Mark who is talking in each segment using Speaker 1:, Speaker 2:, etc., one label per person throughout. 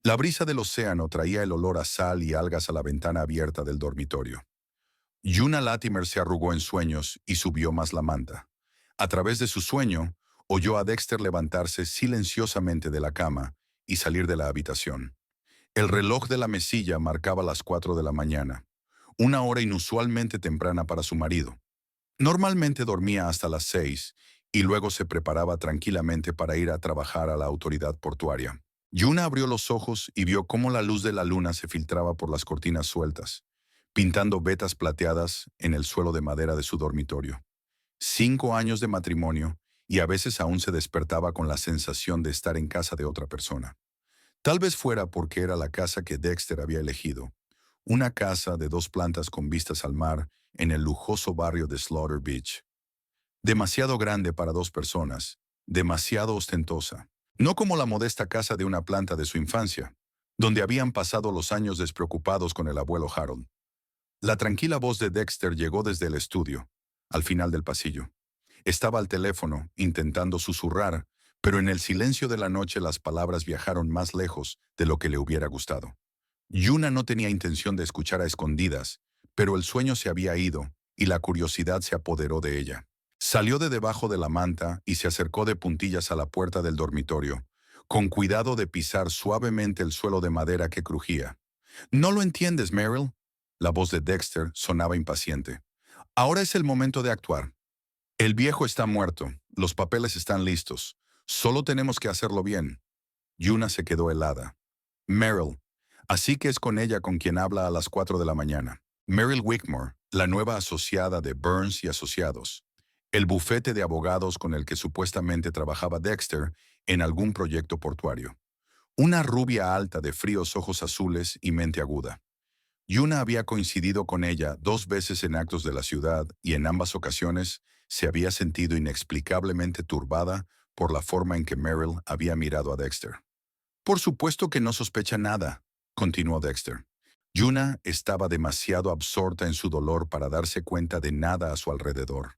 Speaker 1: La brisa del océano traía el olor a sal y algas a la ventana abierta del dormitorio. Yuna Latimer se arrugó en sueños y subió más la manta. A través de su sueño, oyó a Dexter levantarse silenciosamente de la cama y salir de la habitación. El reloj de la mesilla marcaba las 4 de la mañana, una hora inusualmente temprana para su marido. Normalmente dormía hasta las 6 y luego se preparaba tranquilamente para ir a trabajar a la autoridad portuaria. Yuna abrió los ojos y vio cómo la luz de la luna se filtraba por las cortinas sueltas, pintando vetas plateadas en el suelo de madera de su dormitorio. 5 años de matrimonio y a veces aún se despertaba con la sensación de estar en casa de otra persona. Tal vez fuera porque era la casa que Dexter había elegido, una casa de 2 plantas con vistas al mar en el lujoso barrio de Slaughter Beach. Demasiado grande para 2 personas, demasiado ostentosa. No como la modesta casa de una planta de su infancia, donde habían pasado los años despreocupados con el abuelo Harold. La tranquila voz de Dexter llegó desde el estudio, al final del pasillo. Estaba al teléfono, intentando susurrar, pero en el silencio de la noche las palabras viajaron más lejos de lo que le hubiera gustado. Yuna no tenía intención de escuchar a escondidas, pero el sueño se había ido y la curiosidad se apoderó de ella. Salió de debajo de la manta y se acercó de puntillas a la puerta del dormitorio, con cuidado de pisar suavemente el suelo de madera que crujía. «¿No lo entiendes, Meryl?». La voz de Dexter sonaba impaciente. «Ahora es el momento de actuar. El viejo está muerto, los papeles están listos. Solo tenemos que hacerlo bien». Yuna se quedó helada. «Meryl, así que es con ella con quien habla a las 4 de la mañana. Meryl Wickmore, la nueva asociada de Burns y Asociados, el bufete de abogados con el que supuestamente trabajaba Dexter en algún proyecto portuario. Una rubia alta de fríos ojos azules y mente aguda. Yuna había coincidido con ella 2 veces en actos de la ciudad y en ambas ocasiones se había sentido inexplicablemente turbada por la forma en que Meryl había mirado a Dexter. «Por supuesto que no sospecha nada», continuó Dexter. Yuna estaba demasiado absorta en su dolor para darse cuenta de nada a su alrededor.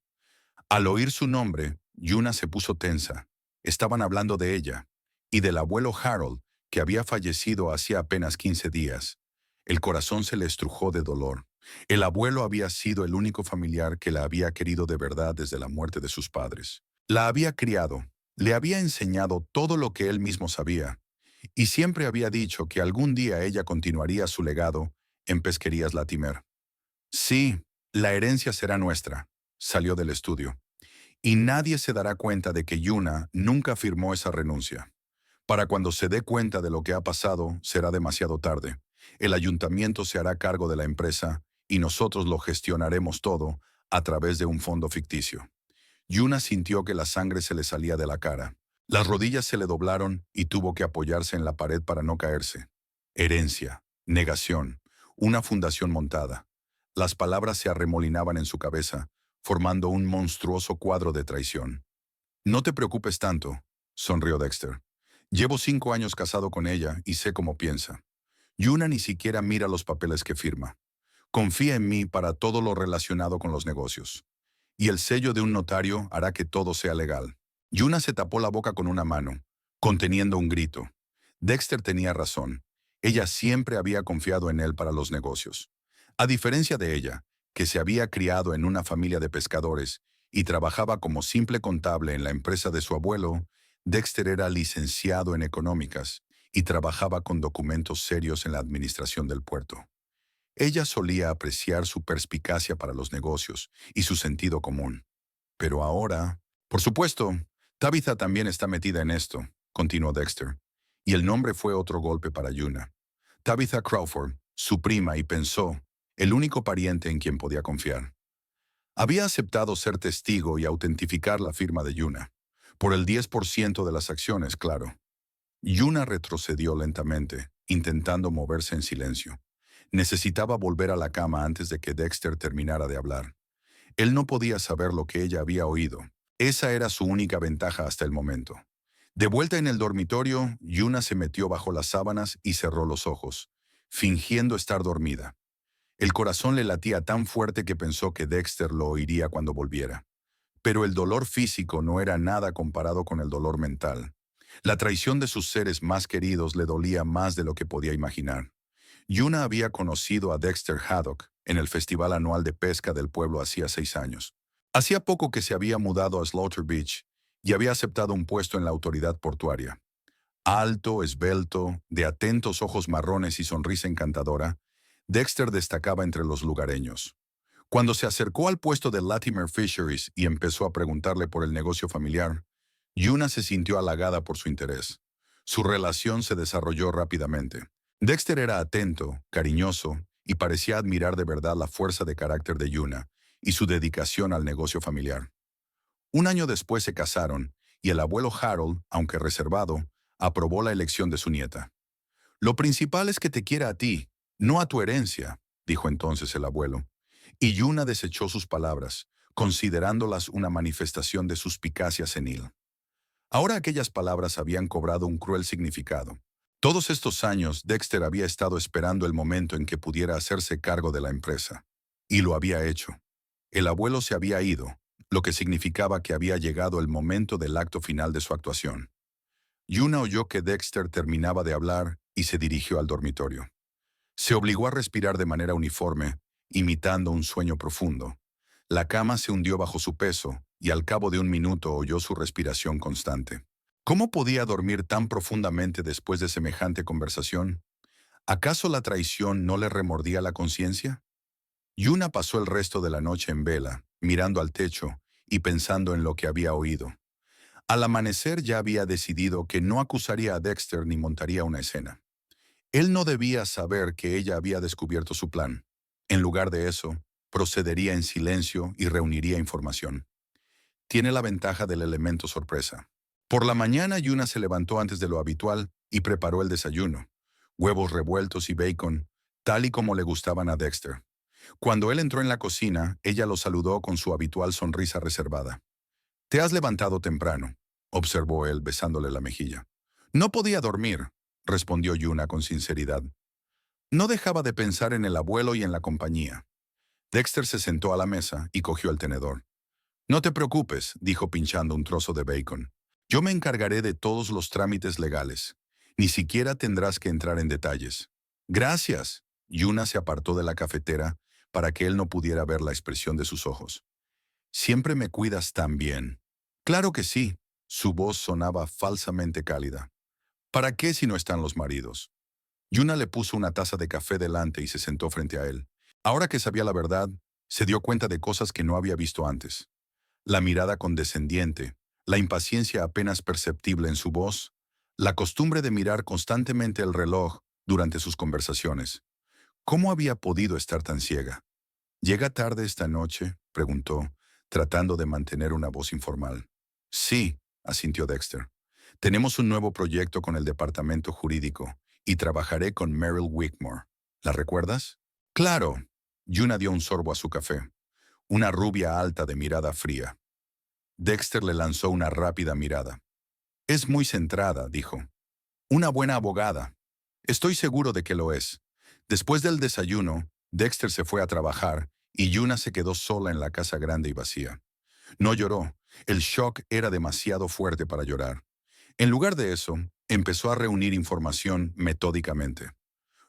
Speaker 1: Al oír su nombre, Yuna se puso tensa. Estaban hablando de ella y del abuelo Harold, que había fallecido hacía apenas 15 días. El corazón se le estrujó de dolor. El abuelo había sido el único familiar que la había querido de verdad desde la muerte de sus padres. La había criado, le había enseñado todo lo que él mismo sabía, y siempre había dicho que algún día ella continuaría su legado en Pesquerías Latimer. «Sí, la herencia será nuestra», salió del estudio. «Y nadie se dará cuenta de que Yuna nunca firmó esa renuncia. Para cuando se dé cuenta de lo que ha pasado, será demasiado tarde. El ayuntamiento se hará cargo de la empresa y nosotros lo gestionaremos todo a través de un fondo ficticio». Yuna sintió que la sangre se le salía de la cara. Las rodillas se le doblaron y tuvo que apoyarse en la pared para no caerse. Herencia, negación, una fundación montada. Las palabras se arremolinaban en su cabeza, formando un monstruoso cuadro de traición. «No te preocupes tanto», sonrió Dexter. «Llevo 5 años casado con ella y sé cómo piensa. Yuna ni siquiera mira los papeles que firma. Confía en mí para todo lo relacionado con los negocios. Y el sello de un notario hará que todo sea legal». Yuna se tapó la boca con una mano, conteniendo un grito. Dexter tenía razón. Ella siempre había confiado en él para los negocios. A diferencia de ella, que se había criado en una familia de pescadores y trabajaba como simple contable en la empresa de su abuelo, Dexter era licenciado en económicas y trabajaba con documentos serios en la administración del puerto. Ella solía apreciar su perspicacia para los negocios y su sentido común. Pero ahora, por supuesto, Tabitha también está metida en esto, continuó Dexter, y el nombre fue otro golpe para Yuna. Tabitha Crawford, su prima, y pensó, el único pariente en quien podía confiar. Había aceptado ser testigo y autentificar la firma de Yuna. Por el 10% de las acciones, claro. Yuna retrocedió lentamente, intentando moverse en silencio. Necesitaba volver a la cama antes de que Dexter terminara de hablar. Él no podía saber lo que ella había oído. Esa era su única ventaja hasta el momento. De vuelta en el dormitorio, Yuna se metió bajo las sábanas y cerró los ojos, fingiendo estar dormida. El corazón le latía tan fuerte que pensó que Dexter lo oiría cuando volviera. Pero el dolor físico no era nada comparado con el dolor mental. La traición de sus seres más queridos le dolía más de lo que podía imaginar. Yuna había conocido a Dexter Haddock en el festival anual de pesca del pueblo hacía 6 años. Hacía poco que se había mudado a Slaughter Beach y había aceptado un puesto en la autoridad portuaria. Alto, esbelto, de atentos ojos marrones y sonrisa encantadora, Dexter destacaba entre los lugareños. Cuando se acercó al puesto de Latimer Fisheries y empezó a preguntarle por el negocio familiar, Yuna se sintió halagada por su interés. Su relación se desarrolló rápidamente. Dexter era atento, cariñoso y parecía admirar de verdad la fuerza de carácter de Yuna y su dedicación al negocio familiar. Un año después se casaron y el abuelo Harold, aunque reservado, aprobó la elección de su nieta. Lo principal es que te quiera a ti, no a tu herencia, dijo entonces el abuelo. Y Yuna desechó sus palabras, considerándolas una manifestación de suspicacia senil. Ahora aquellas palabras habían cobrado un cruel significado. Todos estos años Dexter había estado esperando el momento en que pudiera hacerse cargo de la empresa. Y lo había hecho. El abuelo se había ido, lo que significaba que había llegado el momento del acto final de su actuación. Yuna oyó que Dexter terminaba de hablar y se dirigió al dormitorio. Se obligó a respirar de manera uniforme, imitando un sueño profundo. La cama se hundió bajo su peso y al cabo de un minuto oyó su respiración constante. ¿Cómo podía dormir tan profundamente después de semejante conversación? ¿Acaso la traición no le remordía la conciencia? Yuna pasó el resto de la noche en vela, mirando al techo y pensando en lo que había oído. Al amanecer ya había decidido que no acusaría a Dexter ni montaría una escena. Él no debía saber que ella había descubierto su plan. En lugar de eso, procedería en silencio y reuniría información. Tiene la ventaja del elemento sorpresa. Por la mañana, Yuna se levantó antes de lo habitual y preparó el desayuno. Huevos revueltos y bacon, tal y como le gustaban a Dexter. Cuando él entró en la cocina, ella lo saludó con su habitual sonrisa reservada. «Te has levantado temprano», observó él besándole la mejilla. «No podía dormir», respondió Yuna con sinceridad. No dejaba de pensar en el abuelo y en la compañía. Dexter se sentó a la mesa y cogió el tenedor. «No te preocupes», dijo pinchando un trozo de bacon. «Yo me encargaré de todos los trámites legales. Ni siquiera tendrás que entrar en detalles». «Gracias». Yuna se apartó de la cafetera para que él no pudiera ver la expresión de sus ojos. «Siempre me cuidas tan bien». «Claro que sí». Su voz sonaba falsamente cálida. «¿Para qué si no están los maridos?» Yuna le puso una taza de café delante y se sentó frente a él. Ahora que sabía la verdad, se dio cuenta de cosas que no había visto antes. La mirada condescendiente, la impaciencia apenas perceptible en su voz, la costumbre de mirar constantemente el reloj durante sus conversaciones. ¿Cómo había podido estar tan ciega? «¿Llega tarde esta noche?», preguntó, tratando de mantener una voz informal. «Sí», asintió Dexter. «Tenemos un nuevo proyecto con el departamento jurídico y trabajaré con Meryl Wigmore. ¿La recuerdas?» «Claro». Yuna dio un sorbo a su café. Una rubia alta de mirada fría. Dexter le lanzó una rápida mirada. «Es muy centrada», dijo. «Una buena abogada. Estoy seguro de que lo es». Después del desayuno, Dexter se fue a trabajar y Yuna se quedó sola en la casa grande y vacía. No lloró. El shock era demasiado fuerte para llorar. En lugar de eso, empezó a reunir información metódicamente.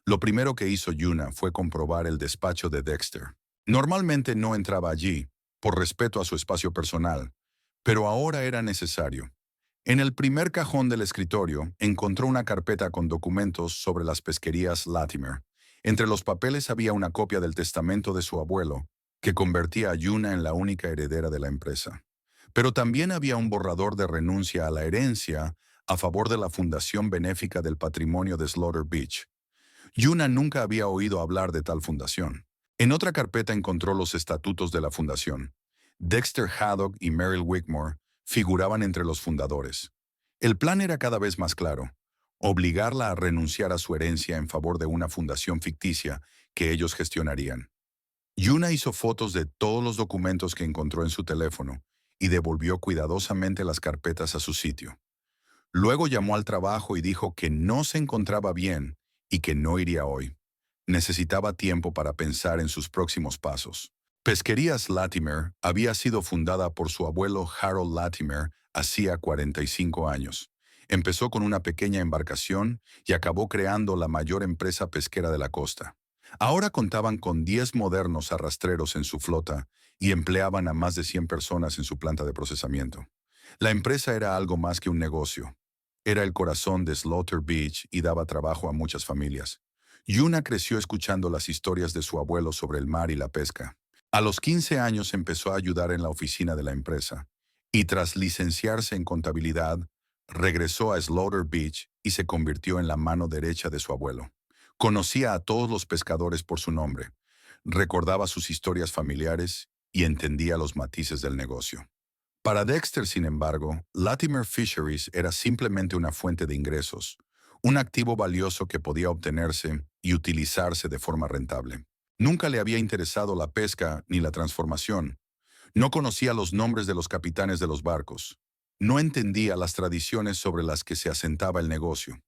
Speaker 1: Lo primero que hizo Yuna fue comprobar el despacho de Dexter. Normalmente no entraba allí, por respeto a su espacio personal, pero ahora era necesario. En el primer cajón del escritorio encontró una carpeta con documentos sobre las pesquerías Latimer. Entre los papeles había una copia del testamento de su abuelo, que convertía a Yuna en la única heredera de la empresa. Pero también había un borrador de renuncia a la herencia a favor de la Fundación Benéfica del Patrimonio de Slaughter Beach. Yuna nunca había oído hablar de tal fundación. En otra carpeta encontró los estatutos de la fundación. Dexter Haddock y Meryl Wigmore figuraban entre los fundadores. El plan era cada vez más claro: obligarla a renunciar a su herencia en favor de una fundación ficticia que ellos gestionarían. Yuna hizo fotos de todos los documentos que encontró en su teléfono y devolvió cuidadosamente las carpetas a su sitio. Luego llamó al trabajo y dijo que no se encontraba bien y que no iría hoy. Necesitaba tiempo para pensar en sus próximos pasos. Pesquerías Latimer había sido fundada por su abuelo Harold Latimer hacía 45 años. Empezó con una pequeña embarcación y acabó creando la mayor empresa pesquera de la costa. Ahora contaban con 10 modernos arrastreros en su flota y empleaban a más de 100 personas en su planta de procesamiento. La empresa era algo más que un negocio. Era el corazón de Slaughter Beach y daba trabajo a muchas familias. Yuna creció escuchando las historias de su abuelo sobre el mar y la pesca. A los 15 años empezó a ayudar en la oficina de la empresa y tras licenciarse en contabilidad, regresó a Slaughter Beach y se convirtió en la mano derecha de su abuelo. Conocía a todos los pescadores por su nombre, recordaba sus historias familiares y entendía los matices del negocio. Para Dexter, sin embargo, Latimer Fisheries era simplemente una fuente de ingresos, un activo valioso que podía obtenerse y utilizarse de forma rentable. Nunca le había interesado la pesca ni la transformación. No conocía los nombres de los capitanes de los barcos. No entendía las tradiciones sobre las que se asentaba el negocio.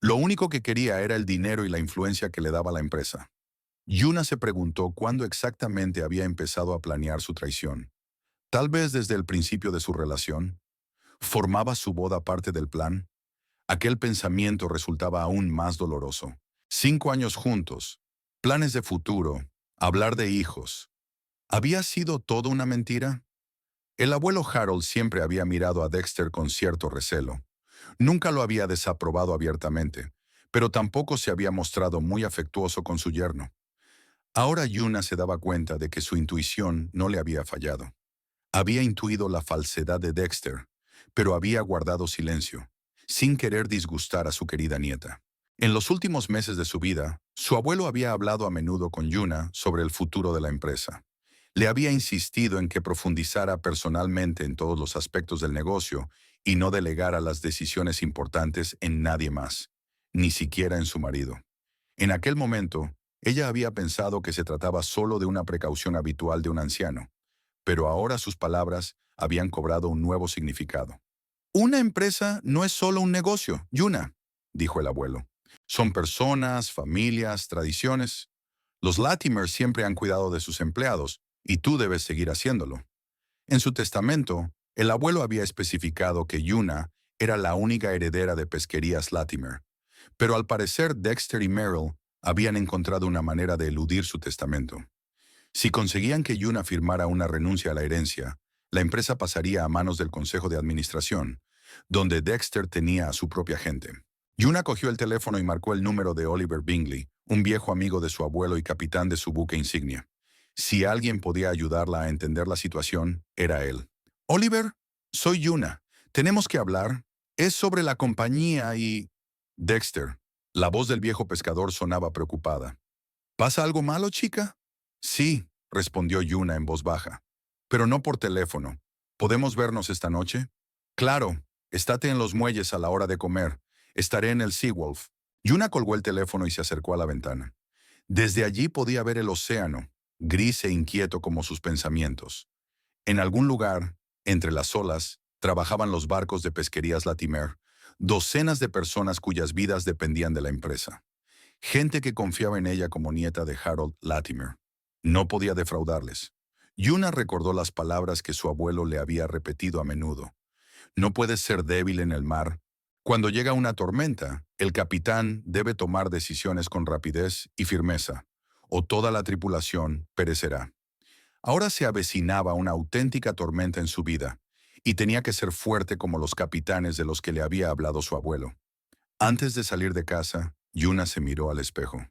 Speaker 1: Lo único que quería era el dinero y la influencia que le daba la empresa. Yuna se preguntó cuándo exactamente había empezado a planear su traición. Tal vez desde el principio de su relación. ¿Formaba su boda parte del plan? Aquel pensamiento resultaba aún más doloroso. 5 años juntos, planes de futuro, hablar de hijos. ¿Había sido todo una mentira? El abuelo Harold siempre había mirado a Dexter con cierto recelo. Nunca lo había desaprobado abiertamente, pero tampoco se había mostrado muy afectuoso con su yerno. Ahora Yuna se daba cuenta de que su intuición no le había fallado. Había intuido la falsedad de Dexter, pero había guardado silencio, sin querer disgustar a su querida nieta. En los últimos meses de su vida, su abuelo había hablado a menudo con Yuna sobre el futuro de la empresa. Le había insistido en que profundizara personalmente en todos los aspectos del negocio y no delegara las decisiones importantes en nadie más, ni siquiera en su marido. En aquel momento, ella había pensado que se trataba solo de una precaución habitual de un anciano, pero ahora sus palabras habían cobrado un nuevo significado. Una empresa no es solo un negocio, Yuna, dijo el abuelo. Son personas, familias, tradiciones. Los Latimers siempre han cuidado de sus empleados, y tú debes seguir haciéndolo. En su testamento, el abuelo había especificado que Yuna era la única heredera de Pesquerías Latimer, pero al parecer Dexter y Merrill habían encontrado una manera de eludir su testamento. Si conseguían que Yuna firmara una renuncia a la herencia, la empresa pasaría a manos del Consejo de Administración, donde Dexter tenía a su propia gente. Yuna cogió el teléfono y marcó el número de Oliver Bingley, un viejo amigo de su abuelo y capitán de su buque insignia. Si alguien podía ayudarla a entender la situación, era él. Oliver, soy Yuna. Tenemos que hablar. Es sobre la compañía y... Dexter. La voz del viejo pescador sonaba preocupada. ¿Pasa algo malo, chica? Sí, respondió Yuna en voz baja. Pero no por teléfono. ¿Podemos vernos esta noche? Claro, estate en los muelles a la hora de comer. Estaré en el Seawolf. Yuna colgó el teléfono y se acercó a la ventana. Desde allí podía ver el océano, gris e inquieto como sus pensamientos. En algún lugar, entre las olas, trabajaban los barcos de pesquerías Latimer, docenas de personas cuyas vidas dependían de la empresa. Gente que confiaba en ella como nieta de Harold Latimer. No podía defraudarles. Yuna recordó las palabras que su abuelo le había repetido a menudo. No puedes ser débil en el mar. Cuando llega una tormenta, el capitán debe tomar decisiones con rapidez y firmeza, o toda la tripulación perecerá. Ahora se avecinaba una auténtica tormenta en su vida, y tenía que ser fuerte como los capitanes de los que le había hablado su abuelo. Antes de salir de casa, Yuna se miró al espejo.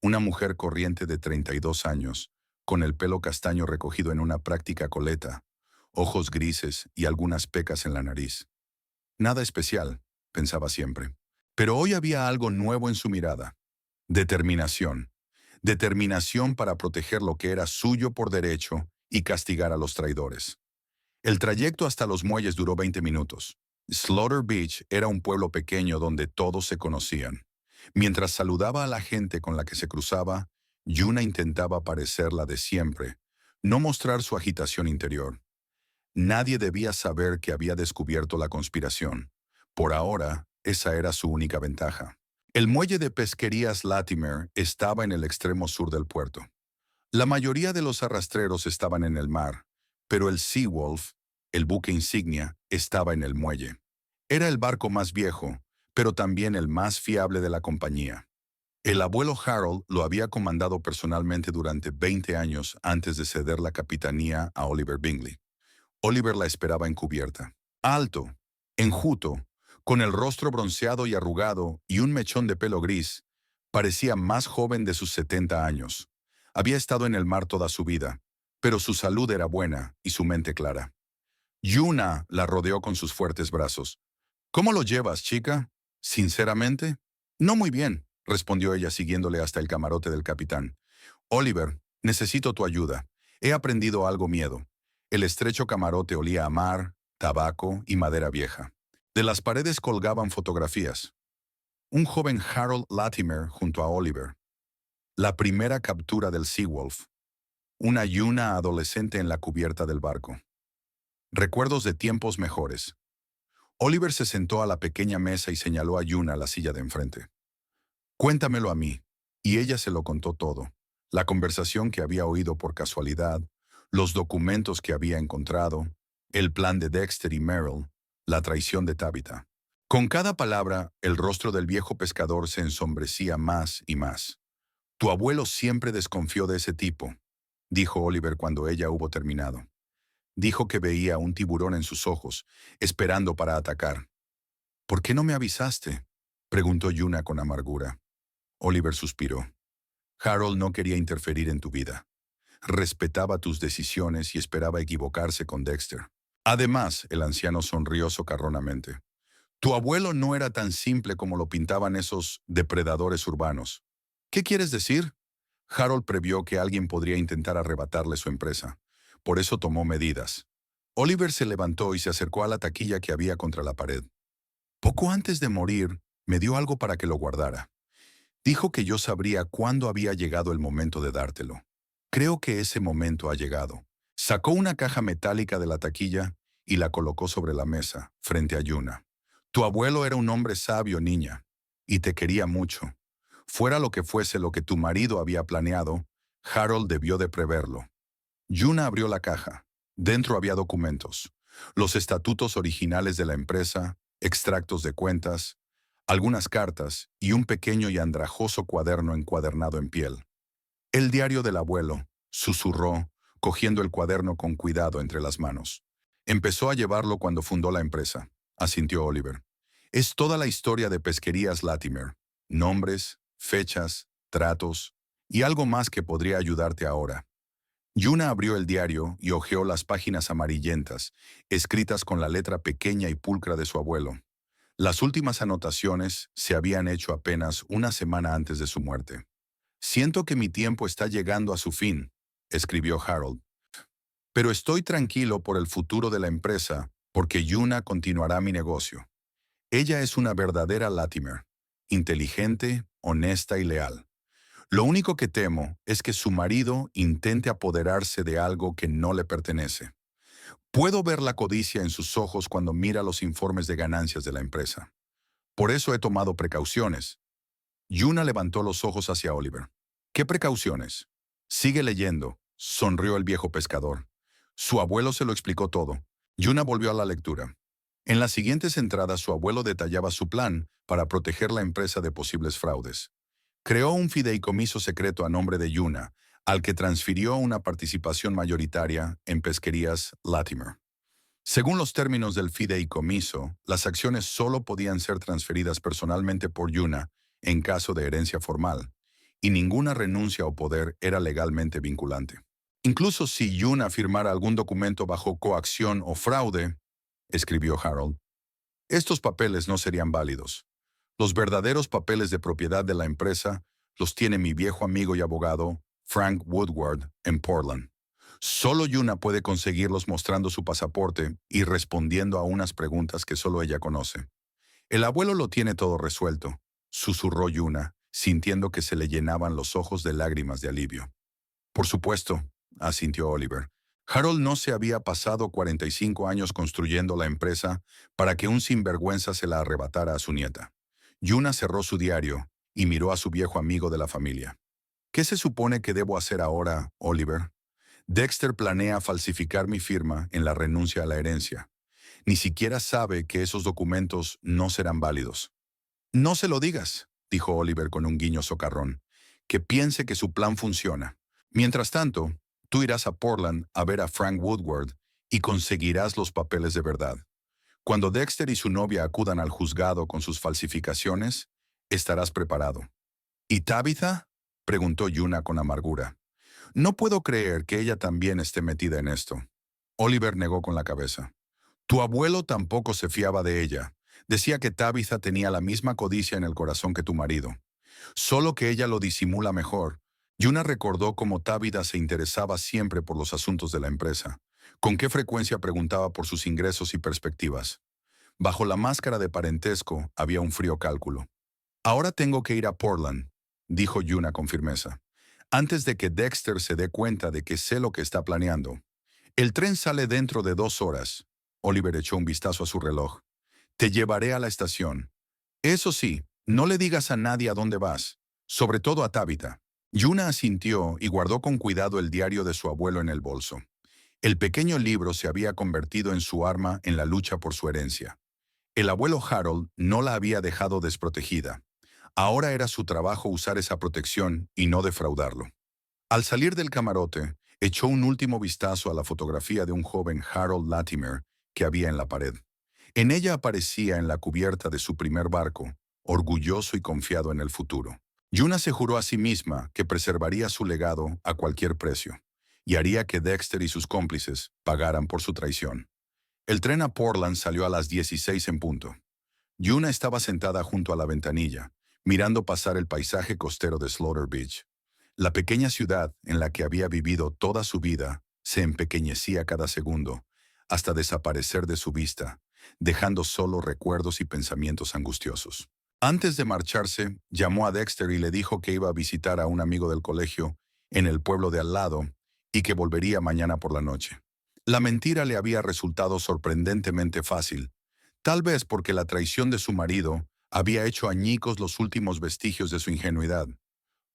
Speaker 1: Una mujer corriente de 32 años, con el pelo castaño recogido en una práctica coleta, ojos grises y algunas pecas en la nariz. Nada especial, pensaba siempre. Pero hoy había algo nuevo en su mirada. Determinación. Determinación para proteger lo que era suyo por derecho y castigar a los traidores. El trayecto hasta los muelles duró 20 minutos. Slaughter Beach era un pueblo pequeño donde todos se conocían. Mientras saludaba a la gente con la que se cruzaba, Yuna intentaba parecer la de siempre, no mostrar su agitación interior. Nadie debía saber que había descubierto la conspiración. Por ahora, esa era su única ventaja. El muelle de pesquerías Latimer estaba en el extremo sur del puerto. La mayoría de los arrastreros estaban en el mar, pero el Seawolf, el buque insignia, estaba en el muelle. Era el barco más viejo, pero también el más fiable de la compañía. El abuelo Harold lo había comandado personalmente durante 20 años antes de ceder la capitanía a Oliver Bingley. Oliver la esperaba en cubierta. Alto, enjuto, con el rostro bronceado y arrugado y un mechón de pelo gris, parecía más joven de sus 70 años. Había estado en el mar toda su vida, pero su salud era buena y su mente clara. Yuna la rodeó con sus fuertes brazos. ¿Cómo lo llevas, chica? Sinceramente, no muy bien, respondió ella siguiéndole hasta el camarote del capitán. Oliver, necesito tu ayuda. He aprendido algo miedo. El estrecho camarote olía a mar, tabaco y madera vieja. De las paredes colgaban fotografías. Un joven Harold Latimer junto a Oliver. La primera captura del Seawolf. Una Yuna adolescente en la cubierta del barco. Recuerdos de tiempos mejores. Oliver se sentó a la pequeña mesa y señaló a Yuna la silla de enfrente. Cuéntamelo a mí. Y ella se lo contó todo. La conversación que había oído por casualidad, los documentos que había encontrado, el plan de Dexter y Merrill, la traición de Tabitha. Con cada palabra, el rostro del viejo pescador se ensombrecía más y más. Tu abuelo siempre desconfió de ese tipo, dijo Oliver cuando ella hubo terminado. Dijo que veía un tiburón en sus ojos, esperando para atacar. ¿Por qué no me avisaste?, preguntó Yuna con amargura. Oliver suspiró. Harold no quería interferir en tu vida. Respetaba tus decisiones y esperaba equivocarse con Dexter. Además, el anciano sonrió socarronamente. Tu abuelo no era tan simple como lo pintaban esos depredadores urbanos. ¿Qué quieres decir? Harold previó que alguien podría intentar arrebatarle su empresa. Por eso tomó medidas. Oliver se levantó y se acercó a la taquilla que había contra la pared. Poco antes de morir, me dio algo para que lo guardara. Dijo que yo sabría cuándo había llegado el momento de dártelo. Creo que ese momento ha llegado. Sacó una caja metálica de la taquilla y la colocó sobre la mesa, frente a Yuna. Tu abuelo era un hombre sabio, niña, y te quería mucho. Fuera lo que fuese lo que tu marido había planeado, Harold debió de preverlo. Yuna abrió la caja. Dentro había documentos, los estatutos originales de la empresa, extractos de cuentas, algunas cartas y un pequeño y andrajoso cuaderno encuadernado en piel. El diario del abuelo, susurró, cogiendo el cuaderno con cuidado entre las manos. Empezó a llevarlo cuando fundó la empresa, asintió Oliver. Es toda la historia de Pesquerías Latimer. Nombres, fechas, tratos y algo más que podría ayudarte ahora. Yuna abrió el diario y hojeó las páginas amarillentas, escritas con la letra pequeña y pulcra de su abuelo. Las últimas anotaciones se habían hecho apenas una semana antes de su muerte. Siento que mi tiempo está llegando a su fin, escribió Harold. Pero estoy tranquilo por el futuro de la empresa, porque Yuna continuará mi negocio. Ella es una verdadera Latimer, inteligente, honesta y leal. Lo único que temo es que su marido intente apoderarse de algo que no le pertenece. Puedo ver la codicia en sus ojos cuando mira los informes de ganancias de la empresa. Por eso he tomado precauciones. Yuna levantó los ojos hacia Oliver. ¿Qué precauciones? Sigue leyendo, sonrió el viejo pescador. Su abuelo se lo explicó todo. Yuna volvió a la lectura. En las siguientes entradas su abuelo detallaba su plan para proteger la empresa de posibles fraudes. Creó un fideicomiso secreto a nombre de Yuna, al que transfirió una participación mayoritaria en Pesquerías Latimer. Según los términos del fideicomiso, las acciones solo podían ser transferidas personalmente por Yuna en caso de herencia formal, y ninguna renuncia o poder era legalmente vinculante. Incluso si Yuna firmara algún documento bajo coacción o fraude, escribió Harold, estos papeles no serían válidos. Los verdaderos papeles de propiedad de la empresa los tiene mi viejo amigo y abogado, Frank Woodward, en Portland. Solo Yuna puede conseguirlos mostrando su pasaporte y respondiendo a unas preguntas que solo ella conoce. El abuelo lo tiene todo resuelto, susurró Yuna, sintiendo que se le llenaban los ojos de lágrimas de alivio. Por supuesto, asintió Oliver. Harold no se había pasado 45 años construyendo la empresa para que un sinvergüenza se la arrebatara a su nieta. Yuna cerró su diario y miró a su viejo amigo de la familia. ¿Qué se supone que debo hacer ahora, Oliver? Dexter planea falsificar mi firma en la renuncia a la herencia. Ni siquiera sabe que esos documentos no serán válidos. No se lo digas, dijo Oliver con un guiño socarrón, que piense que su plan funciona. Mientras tanto, tú irás a Portland a ver a Frank Woodward y conseguirás los papeles de verdad. Cuando Dexter y su novia acudan al juzgado con sus falsificaciones, estarás preparado. ¿Y Tabitha? Preguntó Yuna con amargura. No puedo creer que ella también esté metida en esto. Oliver negó con la cabeza. Tu abuelo tampoco se fiaba de ella. Decía que Tabitha tenía la misma codicia en el corazón que tu marido. Solo que ella lo disimula mejor. Yuna recordó cómo Tabitha se interesaba siempre por los asuntos de la empresa. Con qué frecuencia preguntaba por sus ingresos y perspectivas. Bajo la máscara de parentesco había un frío cálculo. Ahora tengo que ir a Portland, dijo Yuna con firmeza, antes de que Dexter se dé cuenta de que sé lo que está planeando. El tren sale dentro de 2 horas. Oliver echó un vistazo a su reloj. Te llevaré a la estación. Eso sí, no le digas a nadie a dónde vas, sobre todo a Tabitha. Yuna asintió y guardó con cuidado el diario de su abuelo en el bolso. El pequeño libro se había convertido en su arma en la lucha por su herencia. El abuelo Harold no la había dejado desprotegida. Ahora era su trabajo usar esa protección y no defraudarlo. Al salir del camarote, echó un último vistazo a la fotografía de un joven Harold Latimer que había en la pared. En ella aparecía en la cubierta de su primer barco, orgulloso y confiado en el futuro. Yuna se juró a sí misma que preservaría su legado a cualquier precio, y haría que Dexter y sus cómplices pagaran por su traición. El tren a Portland salió a las 16 en punto. Yuna estaba sentada junto a la ventanilla, mirando pasar el paisaje costero de Slaughter Beach. La pequeña ciudad en la que había vivido toda su vida se empequeñecía cada segundo, hasta desaparecer de su vista, dejando solo recuerdos y pensamientos angustiosos. Antes de marcharse, llamó a Dexter y le dijo que iba a visitar a un amigo del colegio en el pueblo de al lado y que volvería mañana por la noche. La mentira le había resultado sorprendentemente fácil, tal vez porque la traición de su marido había hecho añicos los últimos vestigios de su ingenuidad.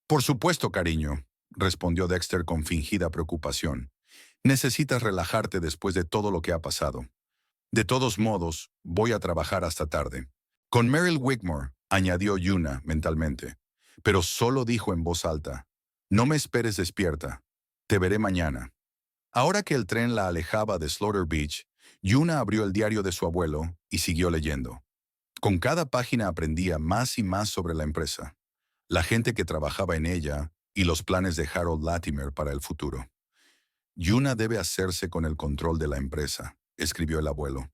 Speaker 1: Por supuesto, cariño, respondió Dexter con fingida preocupación. Necesitas relajarte después de todo lo que ha pasado. De todos modos, voy a trabajar hasta tarde. Con Meryl Wigmore, añadió Yuna mentalmente, pero solo dijo en voz alta, no me esperes despierta. Te veré mañana. Ahora que el tren la alejaba de Slaughter Beach, Yuna abrió el diario de su abuelo y siguió leyendo. Con cada página aprendía más y más sobre la empresa, la gente que trabajaba en ella y los planes de Harold Latimer para el futuro. Yuna debe hacerse con el control de la empresa, escribió el abuelo.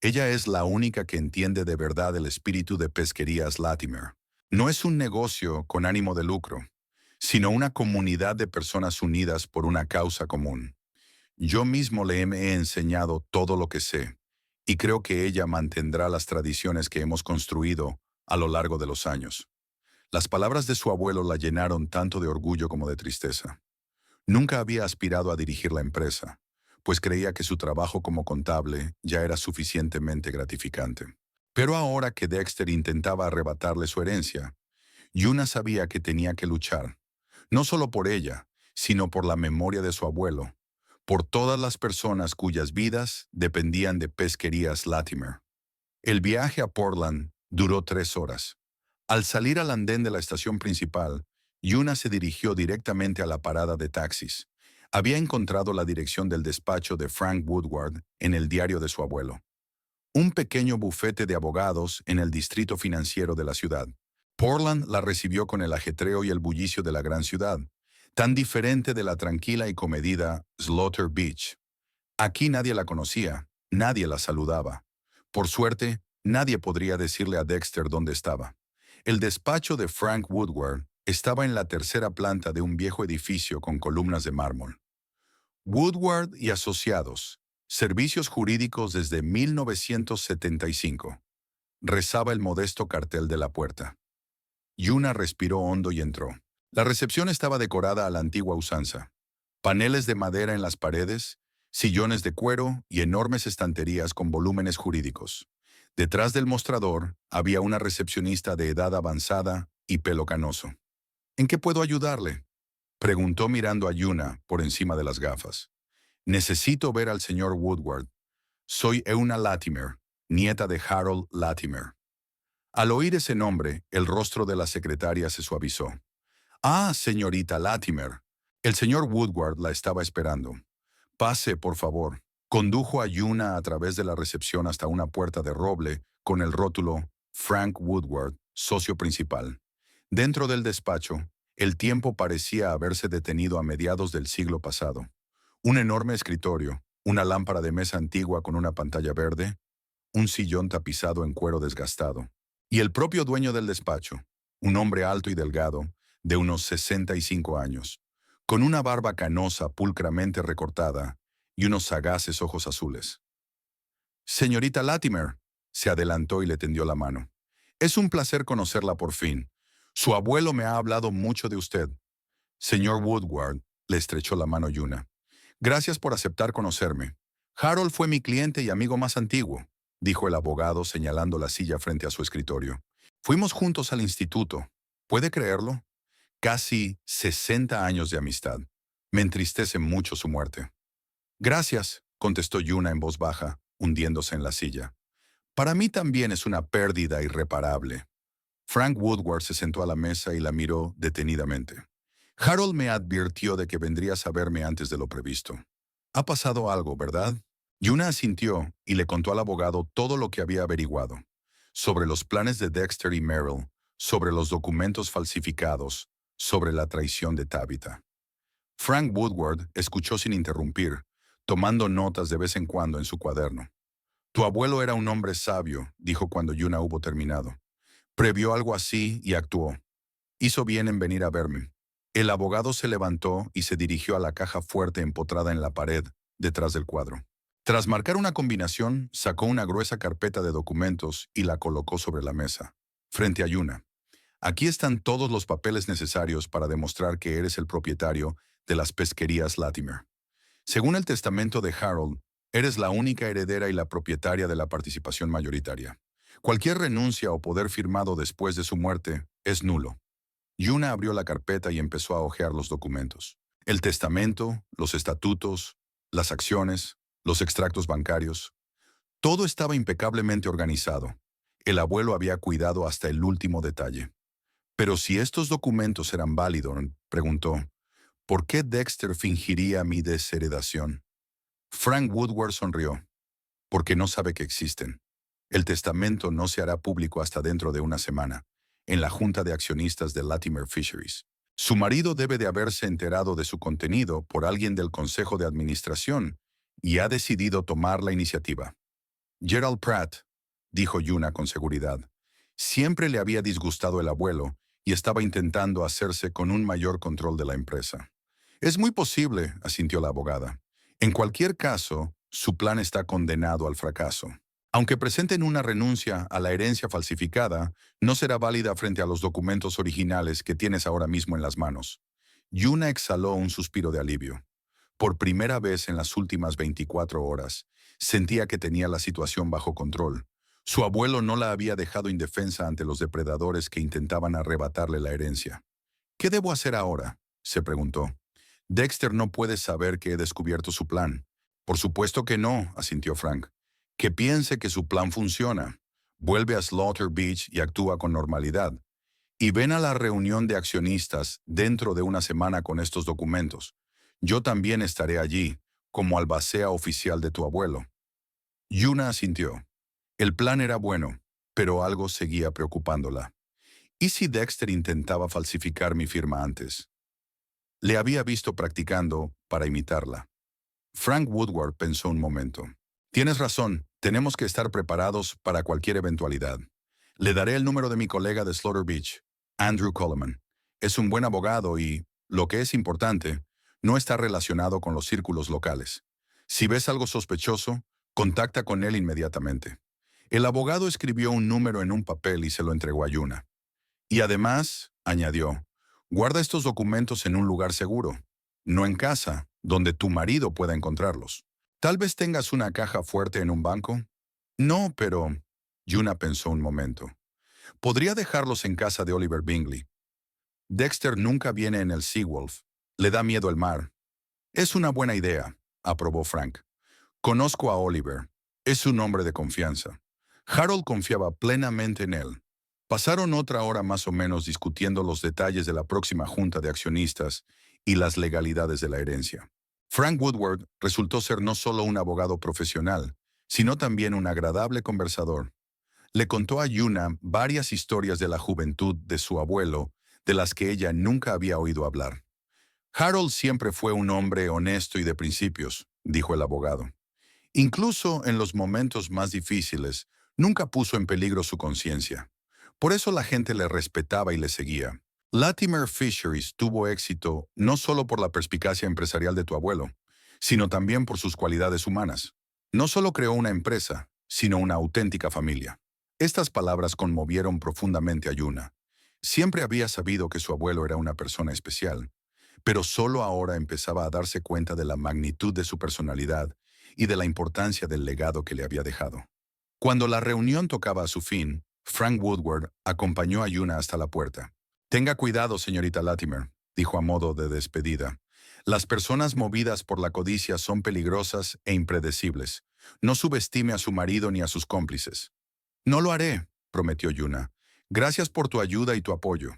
Speaker 1: Ella es la única que entiende de verdad el espíritu de Pesquerías Latimer. No es un negocio con ánimo de lucro, sino una comunidad de personas unidas por una causa común. Yo mismo le he enseñado todo lo que sé, y creo que ella mantendrá las tradiciones que hemos construido a lo largo de los años. Las palabras de su abuelo la llenaron tanto de orgullo como de tristeza. Nunca había aspirado a dirigir la empresa, pues creía que su trabajo como contable ya era suficientemente gratificante. Pero ahora que Dexter intentaba arrebatarle su herencia, Yuna sabía que tenía que luchar, no solo por ella, sino por la memoria de su abuelo, por todas las personas cuyas vidas dependían de Pesquerías Latimer. El viaje a Portland duró 3 horas. Al salir al andén de la estación principal, Yuna se dirigió directamente a la parada de taxis. Había encontrado la dirección del despacho de Frank Woodward en el diario de su abuelo. Un pequeño bufete de abogados en el distrito financiero de la ciudad. Portland la recibió con el ajetreo y el bullicio de la gran ciudad, tan diferente de la tranquila y comedida Slaughter Beach. Aquí nadie la conocía, nadie la saludaba. Por suerte, nadie podría decirle a Dexter dónde estaba. El despacho de Frank Woodward estaba en la tercera planta de un viejo edificio con columnas de mármol. Woodward y Asociados, servicios jurídicos desde 1975. Rezaba el modesto cartel de la puerta. Yuna respiró hondo y entró. La recepción estaba decorada a la antigua usanza. Paneles de madera en las paredes, sillones de cuero y enormes estanterías con volúmenes jurídicos. Detrás del mostrador había una recepcionista de edad avanzada y pelo canoso. ¿En qué puedo ayudarle?, preguntó mirando a Yuna por encima de las gafas. Necesito ver al señor Woodward. Soy Euna Latimer, nieta de Harold Latimer. Al oír ese nombre, el rostro de la secretaria se suavizó. Ah, señorita Latimer. El señor Woodward la estaba esperando. Pase, por favor. Condujo a Yuna a través de la recepción hasta una puerta de roble con el rótulo Frank Woodward, socio principal. Dentro del despacho, el tiempo parecía haberse detenido a mediados del siglo pasado. Un enorme escritorio, una lámpara de mesa antigua con una pantalla verde, un sillón tapizado en cuero desgastado, y el propio dueño del despacho, un hombre alto y delgado, de unos 65 años, con una barba canosa pulcramente recortada y unos sagaces ojos azules. Señorita Latimer, se adelantó y le tendió la mano. Es un placer conocerla por fin. Su abuelo me ha hablado mucho de usted. Señor Woodward, le estrechó la mano Yuna. Gracias por aceptar conocerme. Harold fue mi cliente y amigo más antiguo, dijo el abogado señalando la silla frente a su escritorio. Fuimos juntos al instituto. ¿Puede creerlo? Casi 60 años de amistad. Me entristece mucho su muerte. Gracias, contestó Yuna en voz baja, hundiéndose en la silla. Para mí también es una pérdida irreparable. Frank Woodward se sentó a la mesa y la miró detenidamente. Harold me advirtió de que vendrías a verme antes de lo previsto. Ha pasado algo, ¿verdad? Yuna asintió y le contó al abogado todo lo que había averiguado. Sobre los planes de Dexter y Merrill, sobre los documentos falsificados, sobre la traición de Tabitha. Frank Woodward escuchó sin interrumpir, tomando notas de vez en cuando en su cuaderno. Tu abuelo era un hombre sabio, dijo cuando Yuna hubo terminado. Previó algo así y actuó. Hizo bien en venir a verme. El abogado se levantó y se dirigió a la caja fuerte empotrada en la pared, detrás del cuadro. Tras marcar una combinación, sacó una gruesa carpeta de documentos y la colocó sobre la mesa, frente a Yuna. Aquí están todos los papeles necesarios para demostrar que eres el propietario de las pesquerías Latimer. Según el testamento de Harold, eres la única heredera y la propietaria de la participación mayoritaria. Cualquier renuncia o poder firmado después de su muerte es nulo. Yuna abrió la carpeta y empezó a hojear los documentos. El testamento, los estatutos, las acciones, los extractos bancarios. Todo estaba impecablemente organizado. El abuelo había cuidado hasta el último detalle. Pero si estos documentos eran válidos, preguntó, ¿por qué Dexter fingiría mi desheredación? Frank Woodward sonrió. Porque no sabe que existen. El testamento no se hará público hasta dentro de una semana, en la junta de accionistas de Latimer Fisheries. Su marido debe de haberse enterado de su contenido por alguien del consejo de administración y ha decidido tomar la iniciativa. Gerald Pratt, dijo Yuna con seguridad, siempre le había disgustado el abuelo y estaba intentando hacerse con un mayor control de la empresa. Es muy posible, asintió la abogada. En cualquier caso, su plan está condenado al fracaso. Aunque presenten una renuncia a la herencia falsificada, no será válida frente a los documentos originales que tienes ahora mismo en las manos. Yuna exhaló un suspiro de alivio. Por primera vez en las últimas 24 horas, sentía que tenía la situación bajo control. Su abuelo no la había dejado indefensa ante los depredadores que intentaban arrebatarle la herencia. ¿Qué debo hacer ahora?, se preguntó. Dexter no puede saber que he descubierto su plan. Por supuesto que no, asintió Frank. Que piense que su plan funciona. Vuelve a Slaughter Beach y actúa con normalidad. Y ven a la reunión de accionistas dentro de una semana con estos documentos. Yo también estaré allí, como albacea oficial de tu abuelo. Yuna asintió. El plan era bueno, pero algo seguía preocupándola. ¿Y si Dexter intentaba falsificar mi firma antes? Le había visto practicando para imitarla. Frank Woodward pensó un momento. Tienes razón, tenemos que estar preparados para cualquier eventualidad. Le daré el número de mi colega de Slaughter Beach, Andrew Coleman. Es un buen abogado y, lo que es importante, no está relacionado con los círculos locales. Si ves algo sospechoso, contacta con él inmediatamente. El abogado escribió un número en un papel y se lo entregó a Yuna. Y además, añadió, guarda estos documentos en un lugar seguro, no en casa, donde tu marido pueda encontrarlos. Tal vez tengas una caja fuerte en un banco. No, pero... Yuna pensó un momento. Podría dejarlos en casa de Oliver Bingley. Dexter nunca viene en el Seawolf. Le da miedo el mar. Es una buena idea, aprobó Frank. Conozco a Oliver. Es un hombre de confianza. Harold confiaba plenamente en él. Pasaron otra hora más o menos discutiendo los detalles de la próxima junta de accionistas y las legalidades de la herencia. Frank Woodward resultó ser no solo un abogado profesional, sino también un agradable conversador. Le contó a Yuna varias historias de la juventud de su abuelo, de las que ella nunca había oído hablar. Harold siempre fue un hombre honesto y de principios, dijo el abogado. Incluso en los momentos más difíciles, nunca puso en peligro su conciencia. Por eso la gente le respetaba y le seguía. Latimer Fisheries tuvo éxito no solo por la perspicacia empresarial de tu abuelo, sino también por sus cualidades humanas. No solo creó una empresa, sino una auténtica familia. Estas palabras conmovieron profundamente a Yuna. Siempre había sabido que su abuelo era una persona especial, pero solo ahora empezaba a darse cuenta de la magnitud de su personalidad y de la importancia del legado que le había dejado. Cuando la reunión tocaba a su fin, Frank Woodward acompañó a Yuna hasta la puerta. Tenga cuidado, señorita Latimer, dijo a modo de despedida. Las personas movidas por la codicia son peligrosas e impredecibles. No subestime a su marido ni a sus cómplices. No lo haré, prometió Yuna. Gracias por tu ayuda y tu apoyo.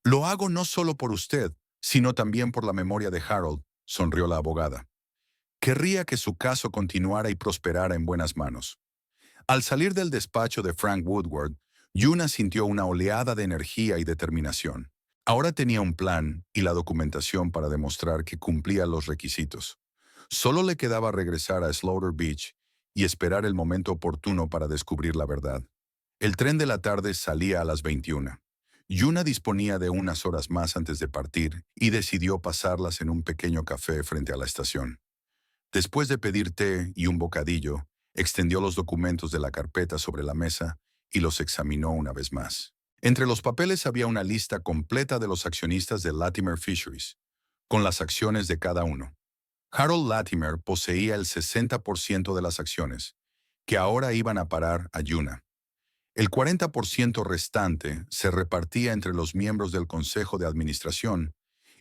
Speaker 1: Lo hago no solo por usted, sino también por la memoria de Harold, sonrió la abogada. Querría que su caso continuara y prosperara en buenas manos. Al salir del despacho de Frank Woodward, Yuna sintió una oleada de energía y determinación. Ahora tenía un plan y la documentación para demostrar que cumplía los requisitos. Solo le quedaba regresar a Slaughter Beach y esperar el momento oportuno para descubrir la verdad. El tren de la tarde salía a las 21. Yuna disponía de unas horas más antes de partir y decidió pasarlas en un pequeño café frente a la estación. Después de pedir té y un bocadillo, extendió los documentos de la carpeta sobre la mesa y los examinó una vez más. Entre los papeles había una lista completa de los accionistas de Latimer Fisheries, con las acciones de cada uno. Harold Latimer poseía el 60% de las acciones, que ahora iban a parar a Yuna. El 40% restante se repartía entre los miembros del Consejo de Administración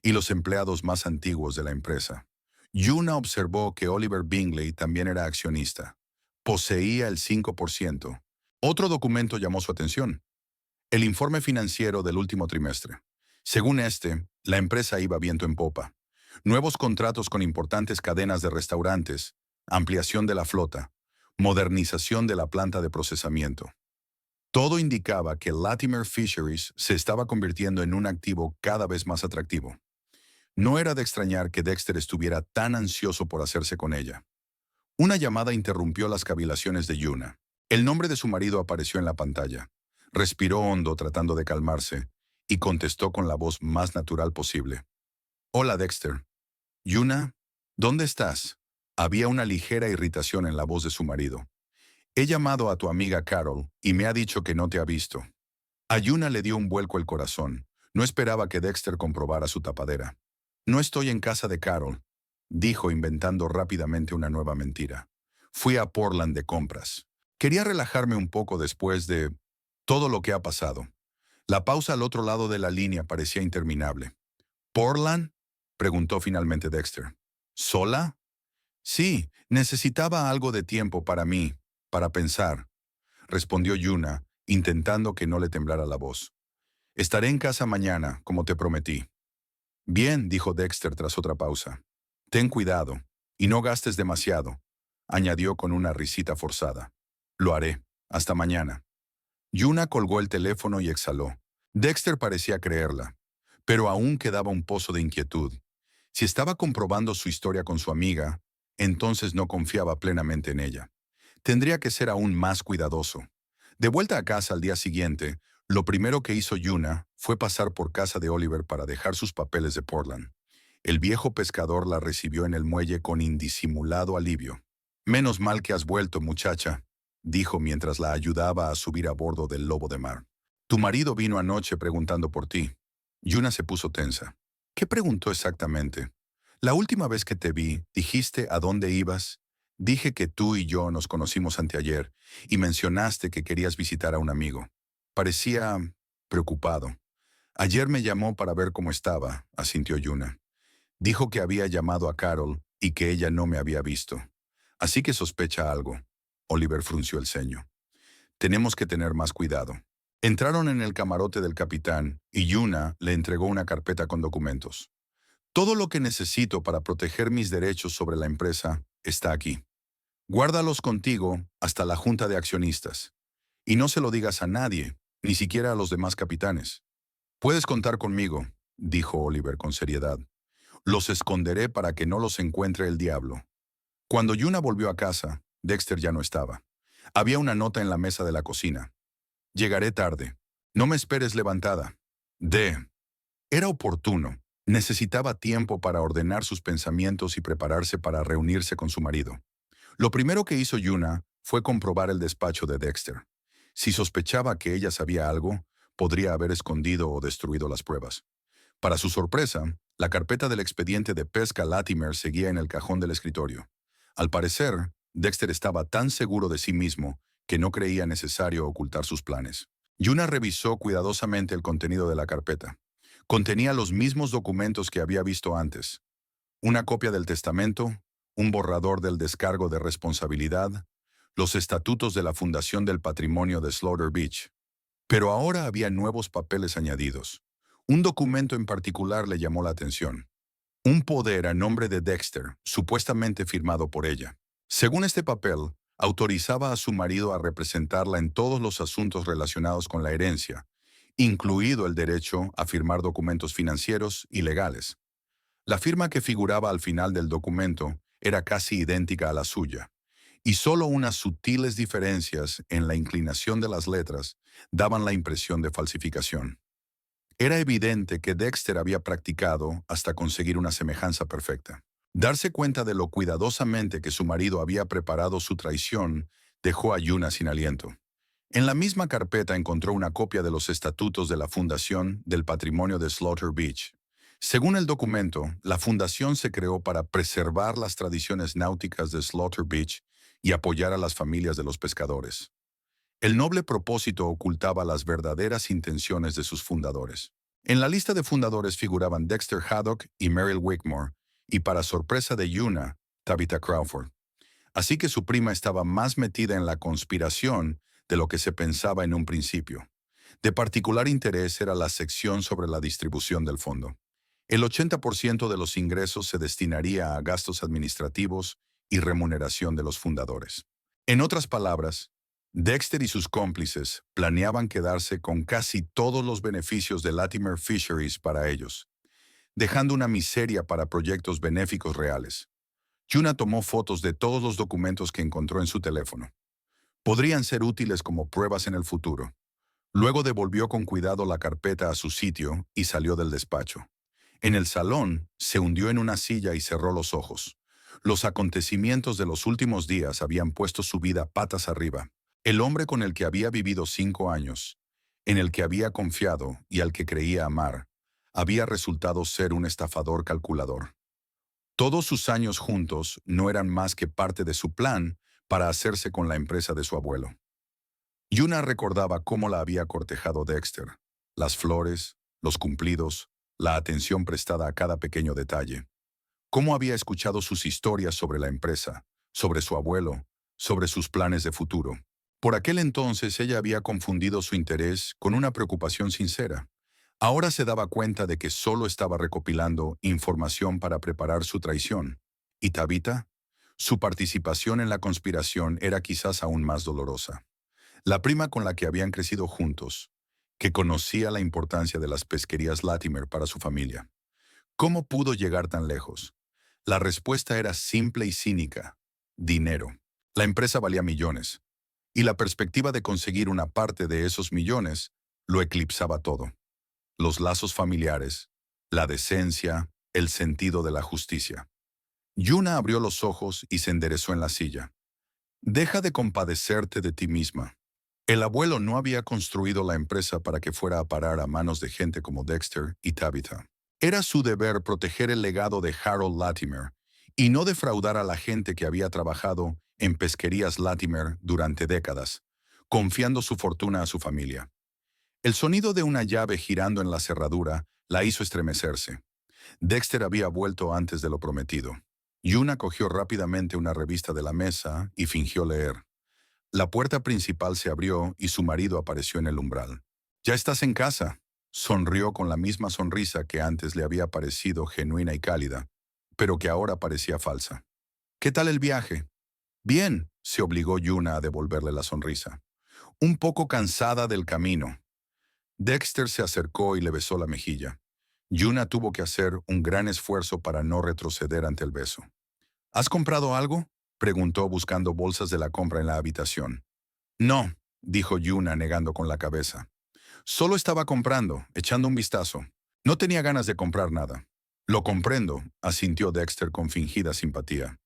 Speaker 1: y los empleados más antiguos de la empresa. Yuna observó que Oliver Bingley también era accionista. Poseía el 5%. Otro documento llamó su atención: el informe financiero del último trimestre. Según este, la empresa iba viento en popa. Nuevos contratos con importantes cadenas de restaurantes, ampliación de la flota, modernización de la planta de procesamiento. Todo indicaba que Latimer Fisheries se estaba convirtiendo en un activo cada vez más atractivo. No era de extrañar que Dexter estuviera tan ansioso por hacerse con ella. Una llamada interrumpió las cavilaciones de Yuna. El nombre de su marido apareció en la pantalla. Respiró hondo tratando de calmarse y contestó con la voz más natural posible. Hola, Dexter. Yuna, ¿dónde estás? Había una ligera irritación en la voz de su marido. He llamado a tu amiga Carol y me ha dicho que no te ha visto. A Yuna le dio un vuelco el corazón. No esperaba que Dexter comprobara su tapadera. No estoy en casa de Carol, dijo inventando rápidamente una nueva mentira. Fui a Portland de compras. Quería relajarme un poco después de todo lo que ha pasado. La pausa al otro lado de la línea parecía interminable. ¿Portland?, preguntó finalmente Dexter. ¿Sola? Sí, necesitaba algo de tiempo para mí, para pensar, respondió Yuna, intentando que no le temblara la voz. Estaré en casa mañana, como te prometí. Bien, dijo Dexter tras otra pausa. Ten cuidado, y no gastes demasiado, añadió con una risita forzada. Lo haré. Hasta mañana. Yuna colgó el teléfono y exhaló. Dexter parecía creerla, pero aún quedaba un pozo de inquietud. Si estaba comprobando su historia con su amiga, entonces no confiaba plenamente en ella. Tendría que ser aún más cuidadoso. De vuelta a casa al día siguiente, lo primero que hizo Yuna fue pasar por casa de Oliver para dejar sus papeles de Portland. El viejo pescador la recibió en el muelle con indisimulado alivio. «Menos mal que has vuelto, muchacha», dijo mientras la ayudaba a subir a bordo del lobo de mar. «Tu marido vino anoche preguntando por ti». Yuna se puso tensa. «¿Qué preguntó exactamente?» «La última vez que te vi, dijiste a dónde ibas. Dije que tú y yo nos conocimos anteayer y mencionaste que querías visitar a un amigo. Parecía preocupado. Ayer me llamó para ver cómo estaba», asintió Yuna. «Dijo que había llamado a Carol y que ella no me había visto. Así que sospecha algo». Oliver frunció el ceño. Tenemos que tener más cuidado. Entraron en el camarote del capitán y Yuna le entregó una carpeta con documentos. Todo lo que necesito para proteger mis derechos sobre la empresa está aquí. Guárdalos contigo hasta la junta de accionistas. Y no se lo digas a nadie, ni siquiera a los demás capitanes. Puedes contar conmigo, dijo Oliver con seriedad. Los esconderé para que no los encuentre el diablo. Cuando Yuna volvió a casa, Dexter ya no estaba. Había una nota en la mesa de la cocina. Llegaré tarde. No me esperes levantada. Era oportuno. Necesitaba tiempo para ordenar sus pensamientos y prepararse para reunirse con su marido. Lo primero que hizo Yuna fue comprobar el despacho de Dexter. Si sospechaba que ella sabía algo, podría haber escondido o destruido las pruebas. Para su sorpresa, la carpeta del expediente de pesca Latimer seguía en el cajón del escritorio. Al parecer, Dexter estaba tan seguro de sí mismo que no creía necesario ocultar sus planes. Yuna revisó cuidadosamente el contenido de la carpeta. Contenía los mismos documentos que había visto antes. Una copia del testamento, un borrador del descargo de responsabilidad, los estatutos de la Fundación del Patrimonio de Slaughter Beach. Pero ahora había nuevos papeles añadidos. Un documento en particular le llamó la atención. Un poder a nombre de Dexter, supuestamente firmado por ella. Según este papel, autorizaba a su marido a representarla en todos los asuntos relacionados con la herencia, incluido el derecho a firmar documentos financieros y legales. La firma que figuraba al final del documento era casi idéntica a la suya, y solo unas sutiles diferencias en la inclinación de las letras daban la impresión de falsificación. Era evidente que Dexter había practicado hasta conseguir una semejanza perfecta. Darse cuenta de lo cuidadosamente que su marido había preparado su traición dejó a Yuna sin aliento. En la misma carpeta encontró una copia de los estatutos de la Fundación del Patrimonio de Slaughter Beach. Según el documento, la fundación se creó para preservar las tradiciones náuticas de Slaughter Beach y apoyar a las familias de los pescadores. El noble propósito ocultaba las verdaderas intenciones de sus fundadores. En la lista de fundadores figuraban Dexter Haddock y Merrill Wickmore, y para sorpresa de Yuna, Tabitha Crawford. Así que su prima estaba más metida en la conspiración de lo que se pensaba en un principio. De particular interés era la sección sobre la distribución del fondo. El 80% de los ingresos se destinaría a gastos administrativos y remuneración de los fundadores. En otras palabras, Dexter y sus cómplices planeaban quedarse con casi todos los beneficios de Latimer Fisheries para ellos, dejando una miseria para proyectos benéficos reales. Yuna tomó fotos de todos los documentos que encontró en su teléfono. Podrían ser útiles como pruebas en el futuro. Luego devolvió con cuidado la carpeta a su sitio y salió del despacho. En el salón, se hundió en una silla y cerró los ojos. Los acontecimientos de los últimos días habían puesto su vida patas arriba. El hombre con el que había vivido 5 años, en el que había confiado y al que creía amar, había resultado ser un estafador calculador. Todos sus años juntos no eran más que parte de su plan para hacerse con la empresa de su abuelo. Yuna recordaba cómo la había cortejado Dexter, las flores, los cumplidos, la atención prestada a cada pequeño detalle. Cómo había escuchado sus historias sobre la empresa, sobre su abuelo, sobre sus planes de futuro. Por aquel entonces ella había confundido su interés con una preocupación sincera. Ahora se daba cuenta de que solo estaba recopilando información para preparar su traición. ¿Y Tabitha? Su participación en la conspiración era quizás aún más dolorosa. La prima con la que habían crecido juntos, que conocía la importancia de las pesquerías Latimer para su familia. ¿Cómo pudo llegar tan lejos? La respuesta era simple y cínica: dinero. La empresa valía millones, y la perspectiva de conseguir una parte de esos millones lo eclipsaba todo. Los lazos familiares, la decencia, el sentido de la justicia. Yuna abrió los ojos y se enderezó en la silla. Deja de compadecerte de ti misma. El abuelo no había construido la empresa para que fuera a parar a manos de gente como Dexter y Tabitha. Era su deber proteger el legado de Harold Latimer y no defraudar a la gente que había trabajado en pesquerías Latimer durante décadas, confiando su fortuna a su familia. El sonido de una llave girando en la cerradura la hizo estremecerse. Dexter había vuelto antes de lo prometido. Yuna cogió rápidamente una revista de la mesa y fingió leer. La puerta principal se abrió y su marido apareció en el umbral. «¿Ya estás en casa?», sonrió con la misma sonrisa que antes le había parecido genuina y cálida, pero que ahora parecía falsa. «¿Qué tal el viaje?». «Bien», se obligó Yuna a devolverle la sonrisa. «Un poco cansada del camino». Dexter se acercó y le besó la mejilla. Yuna tuvo que hacer un gran esfuerzo para no retroceder ante el beso. «¿Has comprado algo?», preguntó buscando bolsas de la compra en la habitación. «No», dijo Yuna negando con la cabeza. «Solo estaba comprando, echando un vistazo. No tenía ganas de comprar nada». «Lo comprendo», asintió Dexter con fingida simpatía.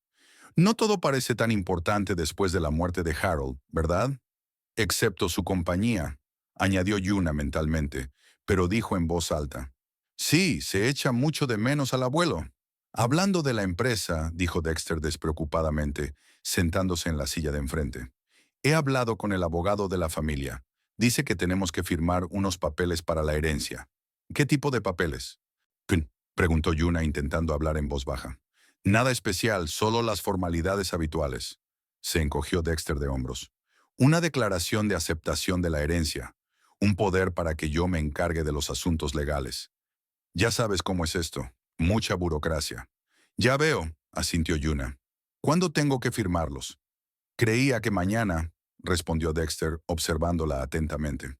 Speaker 1: «No todo parece tan importante después de la muerte de Harold, ¿verdad?». «Excepto su compañía», añadió Yuna mentalmente, pero dijo en voz alta. «Sí, se echa mucho de menos al abuelo». «Hablando de la empresa», dijo Dexter despreocupadamente, sentándose en la silla de enfrente. «He hablado con el abogado de la familia. Dice que tenemos que firmar unos papeles para la herencia». «¿Qué tipo de papeles?», preguntó Yuna intentando hablar en voz baja. «Nada especial, solo las formalidades habituales». Se encogió Dexter de hombros. «Una declaración de aceptación de la herencia. Un poder para que yo me encargue de los asuntos legales. Ya sabes cómo es esto. Mucha burocracia». «Ya veo», asintió Yuna. «¿Cuándo tengo que firmarlos?». «Creía que mañana», respondió Dexter, observándola atentamente.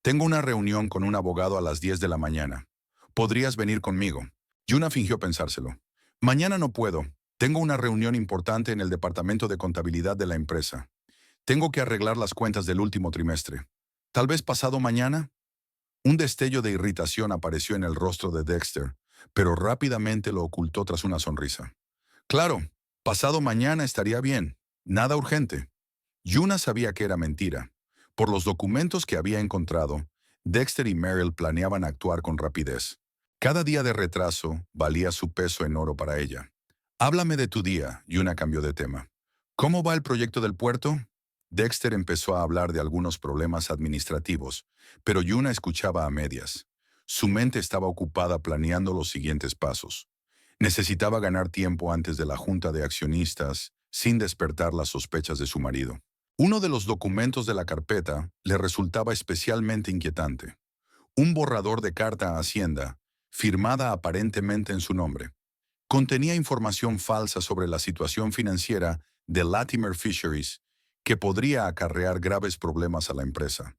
Speaker 1: «Tengo una reunión con un abogado a las 10 de la mañana. ¿Podrías venir conmigo?». Yuna fingió pensárselo. «Mañana no puedo. Tengo una reunión importante en el departamento de contabilidad de la empresa. Tengo que arreglar las cuentas del último trimestre. ¿Tal vez pasado mañana?». Un destello de irritación apareció en el rostro de Dexter, pero rápidamente lo ocultó tras una sonrisa. «Claro, pasado mañana estaría bien. Nada urgente». Yuna sabía que era mentira. Por los documentos que había encontrado, Dexter y Merrill planeaban actuar con rapidez. Cada día de retraso valía su peso en oro para ella. «Háblame de tu día», Yuna cambió de tema. «¿Cómo va el proyecto del puerto?». Dexter empezó a hablar de algunos problemas administrativos, pero Yuna escuchaba a medias. Su mente estaba ocupada planeando los siguientes pasos. Necesitaba ganar tiempo antes de la junta de accionistas, sin despertar las sospechas de su marido. Uno de los documentos de la carpeta le resultaba especialmente inquietante. Un borrador de carta a Hacienda, firmada aparentemente en su nombre. Contenía información falsa sobre la situación financiera de Latimer Fisheries, que podría acarrear graves problemas a la empresa.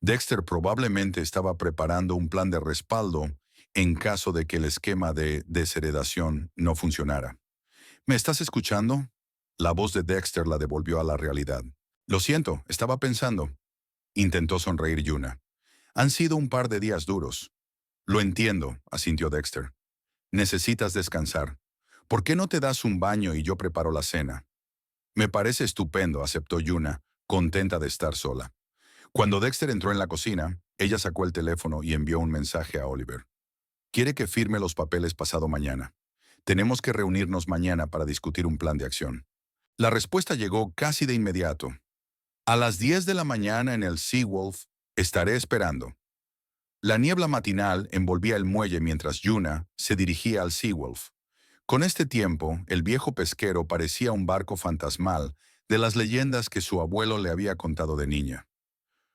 Speaker 1: Dexter probablemente estaba preparando un plan de respaldo en caso de que el esquema de desheredación no funcionara. «¿Me estás escuchando?». La voz de Dexter la devolvió a la realidad. «Lo siento, estaba pensando». Intentó sonreír Yuna. «Han sido un par de días duros». «Lo entiendo», asintió Dexter. «Necesitas descansar. ¿Por qué no te das un baño y yo preparo la cena?». «Me parece estupendo», aceptó Yuna, contenta de estar sola. Cuando Dexter entró en la cocina, ella sacó el teléfono y envió un mensaje a Oliver. «Quiere que firme los papeles pasado mañana. Tenemos que reunirnos mañana para discutir un plan de acción». La respuesta llegó casi de inmediato. «A las 10 de la mañana en el Seawolf, estaré esperando». La niebla matinal envolvía el muelle mientras Yuna se dirigía al Seawolf. Con este tiempo, el viejo pesquero parecía un barco fantasmal de las leyendas que su abuelo le había contado de niña.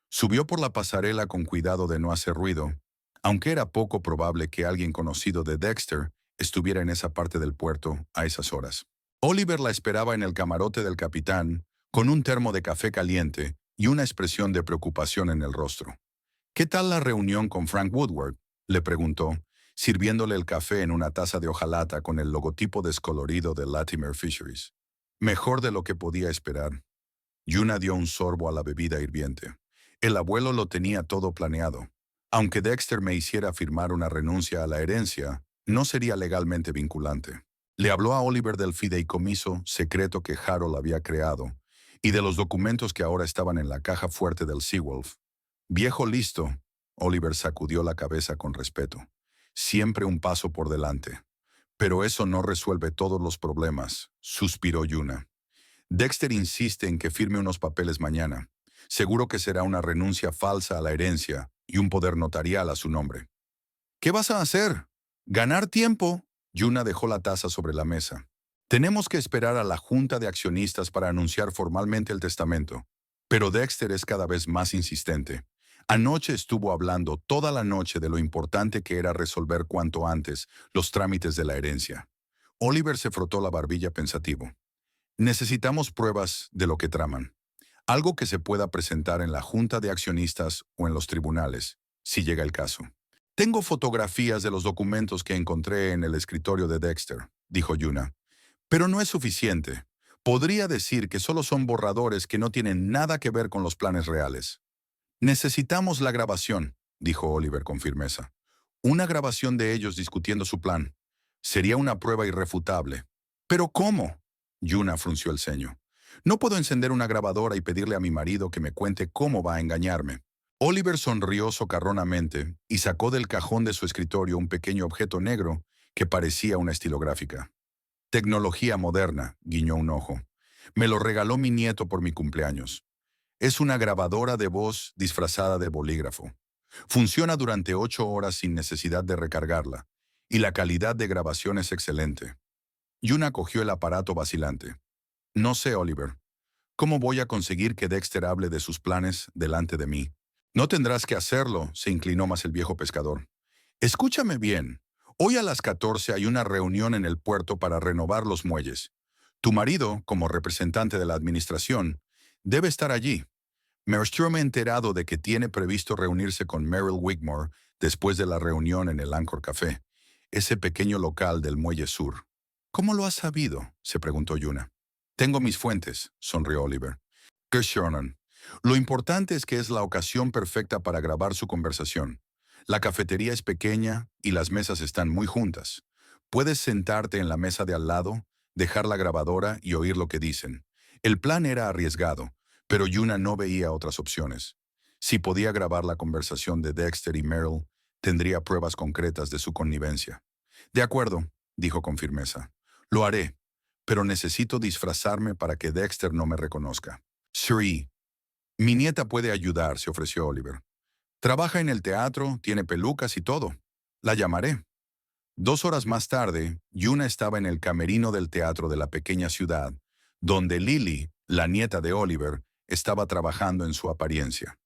Speaker 1: Subió por la pasarela con cuidado de no hacer ruido, aunque era poco probable que alguien conocido de Dexter estuviera en esa parte del puerto a esas horas. Oliver la esperaba en el camarote del capitán, con un termo de café caliente y una expresión de preocupación en el rostro. «¿Qué tal la reunión con Frank Woodward?», le preguntó, sirviéndole el café en una taza de hojalata con el logotipo descolorido de Latimer Fisheries. «Mejor de lo que podía esperar». Yuna dio un sorbo a la bebida hirviente. El abuelo lo tenía todo planeado. Aunque Dexter me hiciera firmar una renuncia a la herencia, no sería legalmente vinculante. Le habló a Oliver del fideicomiso secreto que Harold había creado y de los documentos que ahora estaban en la caja fuerte del Seawolf. «Viejo listo», Oliver sacudió la cabeza con respeto. «Siempre un paso por delante». «Pero eso no resuelve todos los problemas», suspiró Yuna. «Dexter insiste en que firme unos papeles mañana. Seguro que será una renuncia falsa a la herencia y un poder notarial a su nombre». «¿Qué vas a hacer?». «Ganar tiempo». Yuna dejó la taza sobre la mesa. «Tenemos que esperar a la junta de accionistas para anunciar formalmente el testamento. Pero Dexter es cada vez más insistente. Anoche estuvo hablando toda la noche de lo importante que era resolver cuanto antes los trámites de la herencia. Oliver se frotó la barbilla pensativo. Necesitamos pruebas de lo que traman. Algo que se pueda presentar en la junta de accionistas o en los tribunales, si llega el caso. Tengo fotografías de los documentos que encontré en el escritorio de Dexter, dijo Yuna. Pero no es suficiente. Podría decir que solo son borradores que no tienen nada que ver con los planes reales. Necesitamos la grabación, dijo Oliver con firmeza. Una grabación de ellos discutiendo su plan. Sería una prueba irrefutable. ¿Pero cómo? Yuna frunció el ceño. No puedo encender una grabadora y pedirle a mi marido que me cuente cómo va a engañarme. Oliver sonrió socarronamente y sacó del cajón de su escritorio un pequeño objeto negro que parecía una estilográfica. Tecnología moderna, guiñó un ojo. Me lo regaló mi nieto por mi cumpleaños. Es una grabadora de voz disfrazada de bolígrafo. Funciona durante 8 horas sin necesidad de recargarla, y la calidad de grabación es excelente. Yuna cogió el aparato vacilante. No sé, Oliver. ¿Cómo voy a conseguir que Dexter hable de sus planes delante de mí? No tendrás que hacerlo, se inclinó más el viejo pescador. Escúchame bien. Hoy a las 14 hay una reunión en el puerto para renovar los muelles. Tu marido, como representante de la administración, debe estar allí. Me ha enterado de que tiene previsto reunirse con Meryl Wigmore después de la reunión en el Anchor Café, ese pequeño local del Muelle Sur. ¿Cómo lo has sabido?, se preguntó Yuna. Tengo mis fuentes, sonrió Oliver. Sherman. Lo importante es que es la ocasión perfecta para grabar su conversación. La cafetería es pequeña y las mesas están muy juntas. Puedes sentarte en la mesa de al lado, dejar la grabadora y oír lo que dicen. El plan era arriesgado, pero Yuna no veía otras opciones. Si podía grabar la conversación de Dexter y Meryl, tendría pruebas concretas de su connivencia. De acuerdo, dijo con firmeza. Lo haré, pero necesito disfrazarme para que Dexter no me reconozca. Sri. Mi nieta puede ayudar, se ofreció Oliver. Trabaja en el teatro, tiene pelucas y todo. La llamaré. 2 horas más tarde, Yuna estaba en el camerino del teatro de la pequeña ciudad, donde Lily, la nieta de Oliver, estaba trabajando en su apariencia.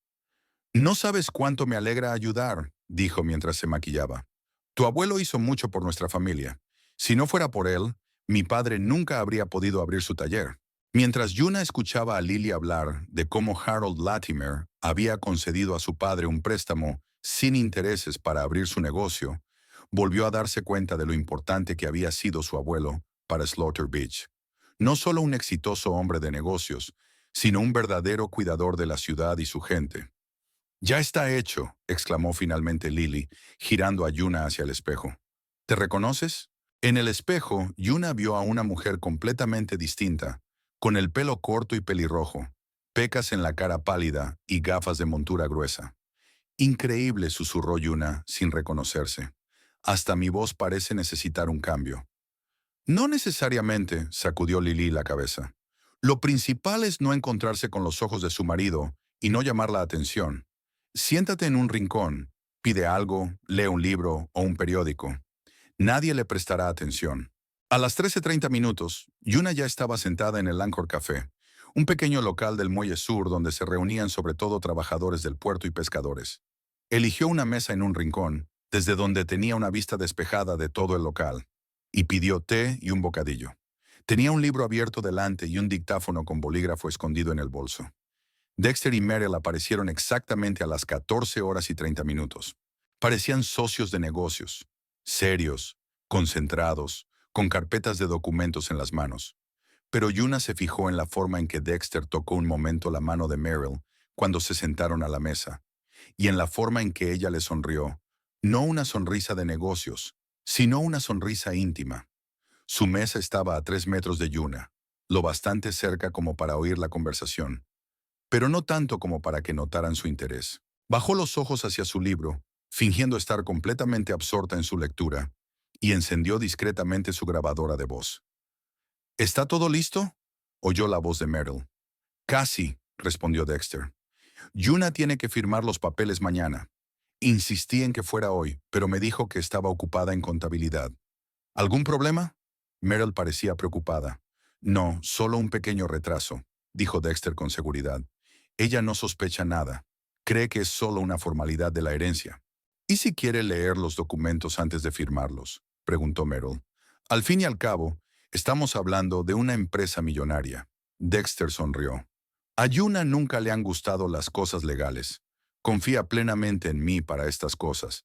Speaker 1: No sabes cuánto me alegra ayudar, dijo mientras se maquillaba. Tu abuelo hizo mucho por nuestra familia. Si no fuera por él, mi padre nunca habría podido abrir su taller. Mientras Yuna escuchaba a Lily hablar de cómo Harold Latimer había concedido a su padre un préstamo sin intereses para abrir su negocio, volvió a darse cuenta de lo importante que había sido su abuelo para Slaughter Beach. No solo un exitoso hombre de negocios, sino un verdadero cuidador de la ciudad y su gente. Ya está hecho, exclamó finalmente Lily, girando a Yuna hacia el espejo. ¿Te reconoces? En el espejo, Yuna vio a una mujer completamente distinta, con el pelo corto y pelirrojo, pecas en la cara pálida y gafas de montura gruesa. Increíble, susurró Yuna, sin reconocerse. Hasta mi voz parece necesitar un cambio. No necesariamente, sacudió Lily la cabeza. Lo principal es no encontrarse con los ojos de su marido y no llamar la atención. Siéntate en un rincón, pide algo, lee un libro o un periódico. Nadie le prestará atención. A las 13:30, Yuna ya estaba sentada en el Anchor Café, un pequeño local del Muelle Sur donde se reunían sobre todo trabajadores del puerto y pescadores. Eligió una mesa en un rincón, desde donde tenía una vista despejada de todo el local, y pidió té y un bocadillo. Tenía un libro abierto delante y un dictáfono con bolígrafo escondido en el bolso. Dexter y Meryl aparecieron exactamente a las 14:30. Parecían socios de negocios, serios, concentrados, con carpetas de documentos en las manos. Pero Yuna se fijó en la forma en que Dexter tocó un momento la mano de Meryl cuando se sentaron a la mesa, y en la forma en que ella le sonrió, no una sonrisa de negocios, sino una sonrisa íntima. Su mesa estaba a 3 metros de Yuna, lo bastante cerca como para oír la conversación, pero no tanto como para que notaran su interés. Bajó los ojos hacia su libro, fingiendo estar completamente absorta en su lectura, y encendió discretamente su grabadora de voz. ¿Está todo listo?, oyó la voz de Meryl. Casi, respondió Dexter. Yuna tiene que firmar los papeles mañana. Insistí en que fuera hoy, pero me dijo que estaba ocupada en contabilidad. ¿Algún problema? Meryl parecía preocupada. No, solo un pequeño retraso, dijo Dexter con seguridad. Ella no sospecha nada. Cree que es solo una formalidad de la herencia. ¿Y si quiere leer los documentos antes de firmarlos?, preguntó Merrill. Al fin y al cabo, estamos hablando de una empresa millonaria. Dexter sonrió. A Yuna nunca le han gustado las cosas legales. Confía plenamente en mí para estas cosas.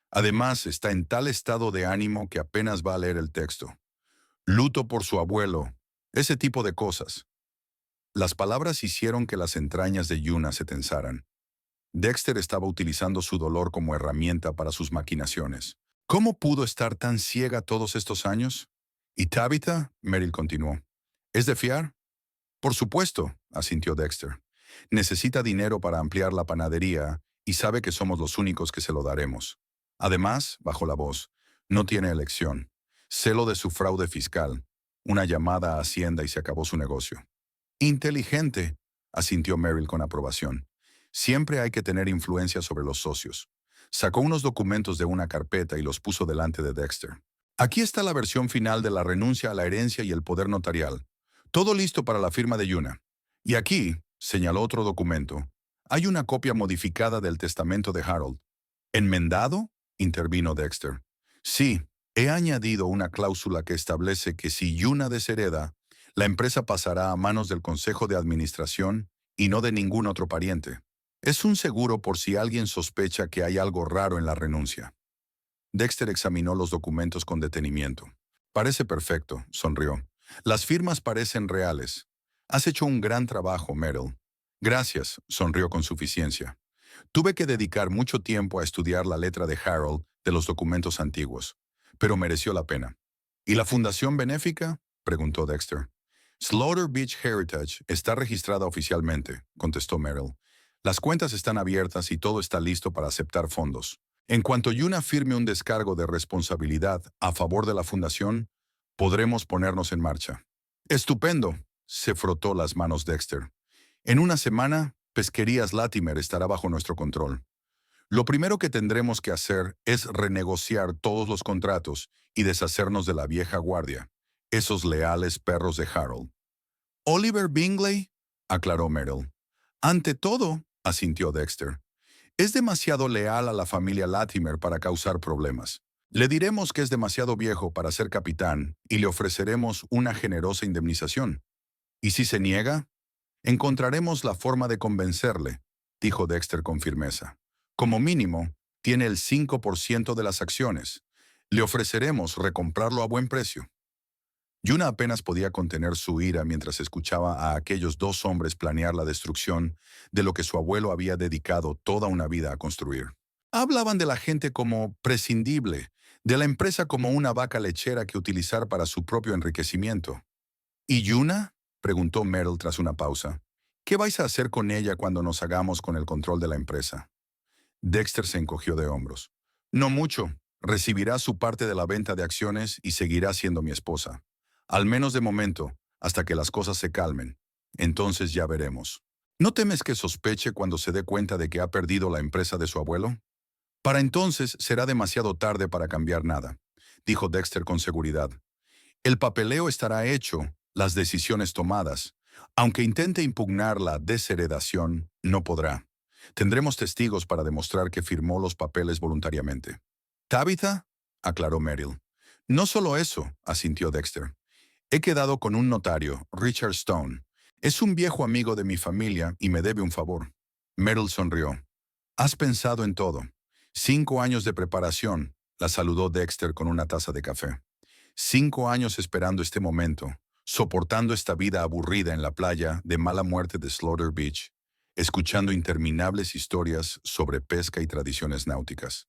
Speaker 1: Además, está en tal estado de ánimo que apenas va a leer el texto. Luto por su abuelo. Ese tipo de cosas. Las palabras hicieron que las entrañas de Yuna se tensaran. Dexter estaba utilizando su dolor como herramienta para sus maquinaciones. ¿Cómo pudo estar tan ciega todos estos años? ¿Y Tabitha? Merrill continuó. ¿Es de fiar? Por supuesto, asintió Dexter. Necesita dinero para ampliar la panadería y sabe que somos los únicos que se lo daremos. Además, bajó la voz, no tiene elección. Celo de su fraude fiscal. Una llamada a Hacienda y se acabó su negocio. Inteligente, asintió Merrill con aprobación. Siempre hay que tener influencia sobre los socios. Sacó unos documentos de una carpeta y los puso delante de Dexter. Aquí está la versión final de la renuncia a la herencia y el poder notarial. Todo listo para la firma de Yuna. Y aquí, señaló otro documento, hay una copia modificada del testamento de Harold. ¿Enmendado?, intervino Dexter. Sí, he añadido una cláusula que establece que si Yuna deshereda, la empresa pasará a manos del Consejo de Administración y no de ningún otro pariente. Es un seguro por si alguien sospecha que hay algo raro en la renuncia. Dexter examinó los documentos con detenimiento. Parece perfecto, sonrió. Las firmas parecen reales. Has hecho un gran trabajo, Merrill. Gracias, sonrió con suficiencia. Tuve que dedicar mucho tiempo a estudiar la letra de Harold de los documentos antiguos, pero mereció la pena. ¿Y la fundación benéfica?, preguntó Dexter. Slaughter Beach Heritage está registrada oficialmente, contestó Merrill. Las cuentas están abiertas y todo está listo para aceptar fondos. En cuanto Yuna firme un descargo de responsabilidad a favor de la fundación, podremos ponernos en marcha. Estupendo, se frotó las manos Dexter. En una semana, Pesquerías Latimer estará bajo nuestro control. Lo primero que tendremos que hacer es renegociar todos los contratos y deshacernos de la vieja guardia, esos leales perros de Harold. Oliver Bingley, aclaró Merrill. Ante todo, asintió Dexter, es demasiado leal a la familia Latimer para causar problemas. Le diremos que es demasiado viejo para ser capitán y le ofreceremos una generosa indemnización. ¿Y si se niega? Encontraremos la forma de convencerle, dijo Dexter con firmeza. Como mínimo, tiene el 5% de las acciones. Le ofreceremos recomprarlo a buen precio. Yuna apenas podía contener su ira mientras escuchaba a aquellos dos hombres planear la destrucción de lo que su abuelo había dedicado toda una vida a construir. Hablaban de la gente como prescindible, de la empresa como una vaca lechera que utilizar para su propio enriquecimiento. ¿Y Yuna?, preguntó Merrill tras una pausa. ¿Qué vais a hacer con ella cuando nos hagamos con el control de la empresa? Dexter se encogió de hombros. No mucho. Recibirá su parte de la venta de acciones y seguirá siendo mi esposa. Al menos de momento, hasta que las cosas se calmen. Entonces ya veremos. ¿No temes que sospeche cuando se dé cuenta de que ha perdido la empresa de su abuelo? Para entonces será demasiado tarde para cambiar nada, dijo Dexter con seguridad. El papeleo estará hecho, las decisiones tomadas. Aunque intente impugnar la desheredación, no podrá. Tendremos testigos para demostrar que firmó los papeles voluntariamente. ¿Tabitha?, aclaró Merrill. No solo eso, asintió Dexter. He quedado con un notario, Richard Stone. Es un viejo amigo de mi familia y me debe un favor. Merrill sonrió. Has pensado en todo. 5 años de preparación, la saludó Dexter con una taza de café. 5 años esperando este momento, soportando esta vida aburrida en la playa de mala muerte de Slaughter Beach, escuchando interminables historias sobre pesca y tradiciones náuticas.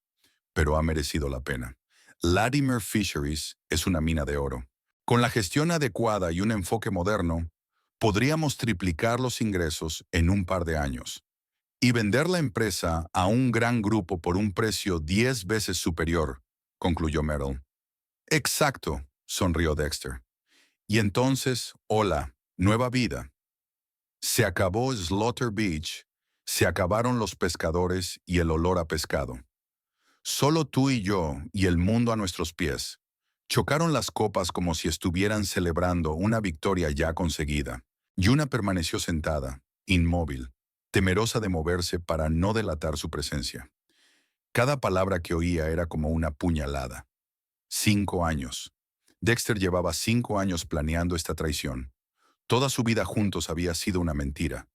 Speaker 1: Pero ha merecido la pena. Latimer Fisheries es una mina de oro. Con la gestión adecuada y un enfoque moderno, podríamos triplicar los ingresos en un par de años y vender la empresa a un gran grupo por un precio 10 veces superior, concluyó Merrill. Exacto, sonrió Dexter. Y entonces, hola, nueva vida. Se acabó Slaughter Beach, se acabaron los pescadores y el olor a pescado. Solo tú y yo y el mundo a nuestros pies. Chocaron las copas como si estuvieran celebrando una victoria ya conseguida. Yuna permaneció sentada, inmóvil. temerosa de moverse para no delatar su presencia. Cada palabra que oía era como una puñalada. 5 años. Dexter llevaba 5 años planeando esta traición. Toda su vida juntos había sido una mentira,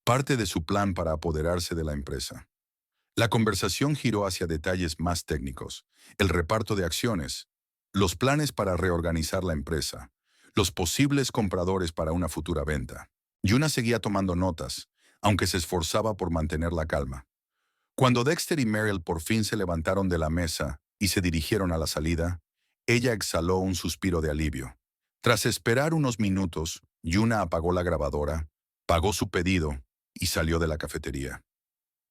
Speaker 1: parte de su plan para apoderarse de la empresa. La conversación giró hacia detalles más técnicos, el reparto de acciones, los planes para reorganizar la empresa, los posibles compradores para una futura venta. Yuna seguía tomando notas, aunque se esforzaba por mantener la calma. Cuando Dexter y Meryl por fin se levantaron de la mesa y se dirigieron a la salida, ella exhaló un suspiro de alivio. Tras esperar unos minutos, Yuna apagó la grabadora, pagó su pedido y salió de la cafetería.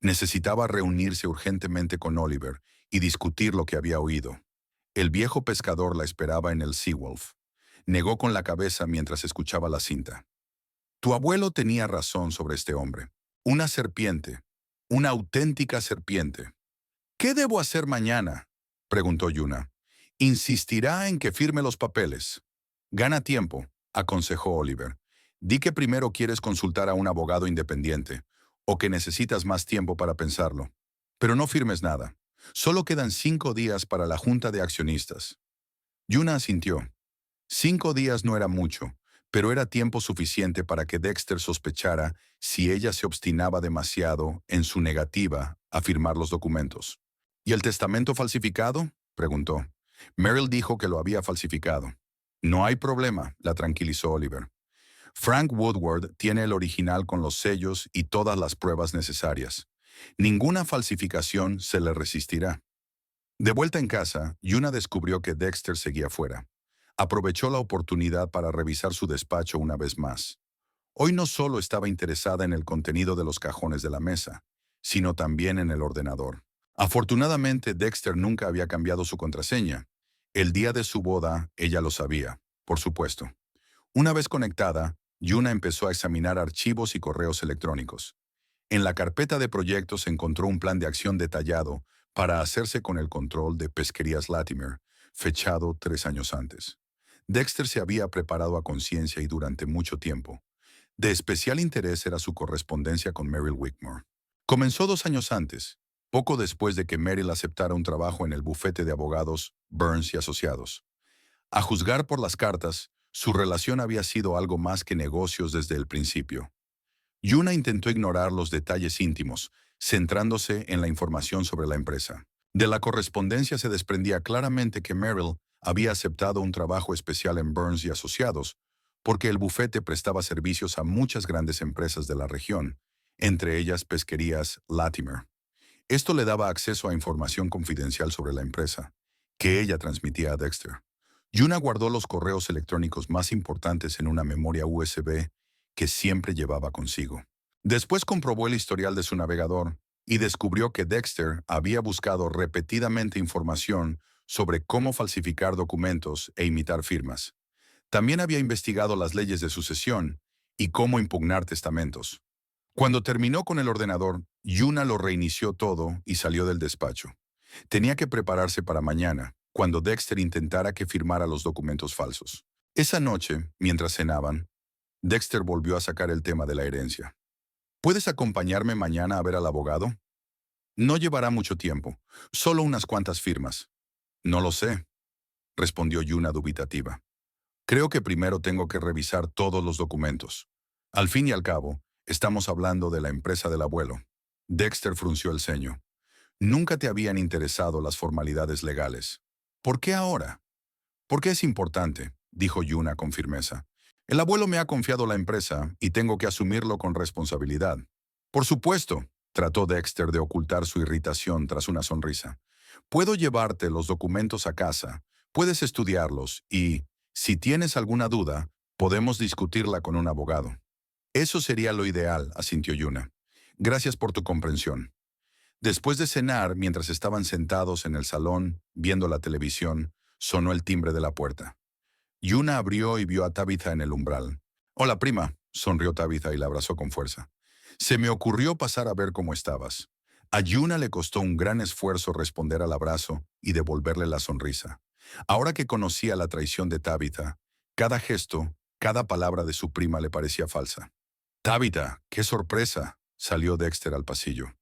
Speaker 1: Necesitaba reunirse urgentemente con Oliver y discutir lo que había oído. El viejo pescador la esperaba en el Seawolf. Negó con la cabeza mientras escuchaba la cinta. Tu abuelo tenía razón sobre este hombre. Una serpiente. Una auténtica serpiente. ¿Qué debo hacer mañana?, preguntó Yuna. Insistirá en que firme los papeles. Gana tiempo, aconsejó Oliver. Di que primero quieres consultar a un abogado independiente, o que necesitas más tiempo para pensarlo. Pero no firmes nada. Solo quedan 5 días para la junta de accionistas. Yuna asintió. 5 días no era mucho, pero era tiempo suficiente para que Dexter sospechara si ella se obstinaba demasiado en su negativa a firmar los documentos. ¿Y el testamento falsificado?, preguntó. Meryl dijo que lo había falsificado. No hay problema, la tranquilizó Oliver. Frank Woodward tiene el original con los sellos y todas las pruebas necesarias. Ninguna falsificación se le resistirá. De vuelta en casa, Yuna descubrió que Dexter seguía fuera. Aprovechó la oportunidad para revisar su despacho una vez más. Hoy no solo estaba interesada en el contenido de los cajones de la mesa, sino también en el ordenador. Afortunadamente, Dexter nunca había cambiado su contraseña. El día de su boda, ella lo sabía, por supuesto. Una vez conectada, Yuna empezó a examinar archivos y correos electrónicos. En la carpeta de proyectos encontró un plan de acción detallado para hacerse con el control de Pesquerías Latimer, fechado 3 años antes. Dexter se había preparado a conciencia y durante mucho tiempo. De especial interés era su correspondencia con Meryl Wigmore. Comenzó 2 años antes, poco después de que Meryl aceptara un trabajo en el bufete de abogados Burns y Asociados. A juzgar por las cartas, su relación había sido algo más que negocios desde el principio. Yuna intentó ignorar los detalles íntimos, centrándose en la información sobre la empresa. De la correspondencia se desprendía claramente que Meryl había aceptado un trabajo especial en Burns y Asociados, porque el bufete prestaba servicios a muchas grandes empresas de la región, entre ellas Pesquerías Latimer. Esto le daba acceso a información confidencial sobre la empresa, que ella transmitía a Dexter. Yuna guardó los correos electrónicos más importantes en una memoria USB que siempre llevaba consigo. Después comprobó el historial de su navegador y descubrió que Dexter había buscado repetidamente información sobre cómo falsificar documentos e imitar firmas. También había investigado las leyes de sucesión y cómo impugnar testamentos. Cuando terminó con el ordenador, Yuna lo reinició todo y salió del despacho. Tenía que prepararse para mañana, cuando Dexter intentara que firmara los documentos falsos. Esa noche, mientras cenaban, Dexter volvió a sacar el tema de la herencia. ¿Puedes acompañarme mañana a ver al abogado? No llevará mucho tiempo, solo unas cuantas firmas. No lo sé, respondió Yuna dubitativa. Creo que primero tengo que revisar todos los documentos. Al fin y al cabo, estamos hablando de la empresa del abuelo. Dexter frunció el ceño. Nunca te habían interesado las formalidades legales. ¿Por qué ahora? Porque es importante, dijo Yuna con firmeza. El abuelo me ha confiado la empresa y tengo que asumirlo con responsabilidad. Por supuesto, trató Dexter de ocultar su irritación tras una sonrisa. Puedo llevarte los documentos a casa, puedes estudiarlos y, si tienes alguna duda, podemos discutirla con un abogado. Eso sería lo ideal, asintió Yuna. Gracias por tu comprensión. Después de cenar, mientras estaban sentados en el salón, viendo la televisión, sonó el timbre de la puerta. Yuna abrió y vio a Tabitha en el umbral. «Hola, prima», sonrió Tabitha y la abrazó con fuerza. «Se me ocurrió pasar a ver cómo estabas». A Yuna le costó un gran esfuerzo responder al abrazo y devolverle la sonrisa. Ahora que conocía la traición de Tabitha, cada gesto, cada palabra de su prima le parecía falsa. «Tabitha, qué sorpresa», Salió Dexter al pasillo.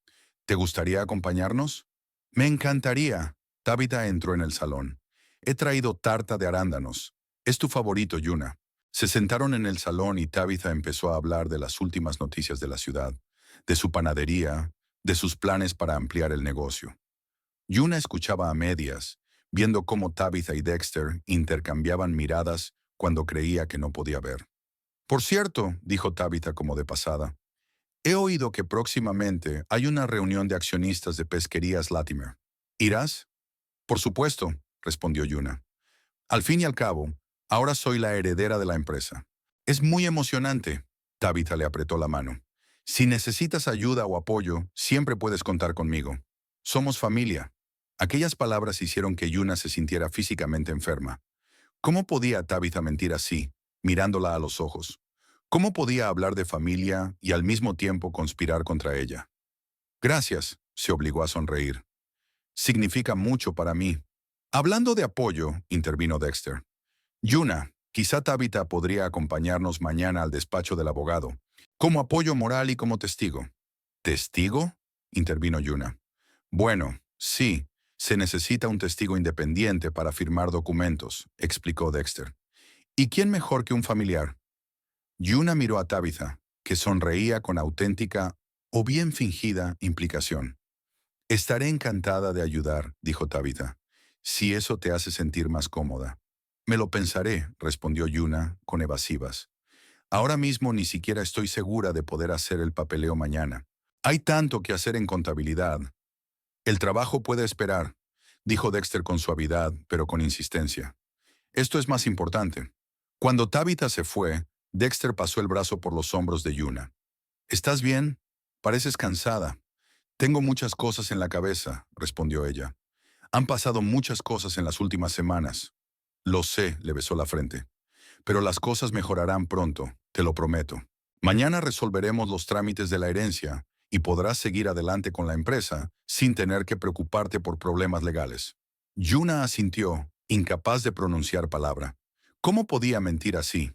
Speaker 1: ¿Te gustaría acompañarnos? Me encantaría. Tabitha entró en el salón. He traído tarta de arándanos. Es tu favorito, Yuna. Se sentaron en el salón y Tabitha empezó a hablar de las últimas noticias de la ciudad, de su panadería, de sus planes para ampliar el negocio. Yuna escuchaba a medias, viendo cómo Tabitha y Dexter intercambiaban miradas cuando creía que no podía ver. Por cierto, dijo Tabitha como de pasada, he oído que próximamente hay una reunión de accionistas de Pesquerías Latimer. ¿Irás? Por supuesto, respondió Yuna. Al fin y al cabo, ahora soy la heredera de la empresa. Es muy emocionante. Tabitha le apretó la mano. Si necesitas ayuda o apoyo, siempre puedes contar conmigo. Somos familia. Aquellas palabras hicieron que Yuna se sintiera físicamente enferma. ¿Cómo podía Tabitha mentir así, mirándola a los ojos? ¿Cómo podía hablar de familia y al mismo tiempo conspirar contra ella? Gracias, se obligó a sonreír. Significa mucho para mí. Hablando de apoyo, intervino Dexter. Yuna, quizá Tabitha podría acompañarnos mañana al despacho del abogado, como apoyo moral y como testigo. ¿Testigo? Intervino Yuna. Bueno, sí, se necesita un testigo independiente para firmar documentos, explicó Dexter. ¿Y quién mejor que un familiar? Yuna miró a Tabitha, que sonreía con auténtica o bien fingida implicación. Estaré encantada de ayudar, dijo Tabitha, si eso te hace sentir más cómoda. Me lo pensaré, respondió Yuna, con evasivas. Ahora mismo ni siquiera estoy segura de poder hacer el papeleo mañana. Hay tanto que hacer en contabilidad. El trabajo puede esperar, dijo Dexter con suavidad, pero con insistencia. Esto es más importante. Cuando Tabitha se fue, Dexter pasó el brazo por los hombros de Yuna. ¿Estás bien? Pareces cansada. Tengo muchas cosas en la cabeza, respondió ella. Han pasado muchas cosas en las últimas semanas. Lo sé, le besó la frente. Pero las cosas mejorarán pronto, te lo prometo. Mañana resolveremos los trámites de la herencia y podrás seguir adelante con la empresa sin tener que preocuparte por problemas legales. Yuna asintió, incapaz de pronunciar palabra. ¿Cómo podía mentir así?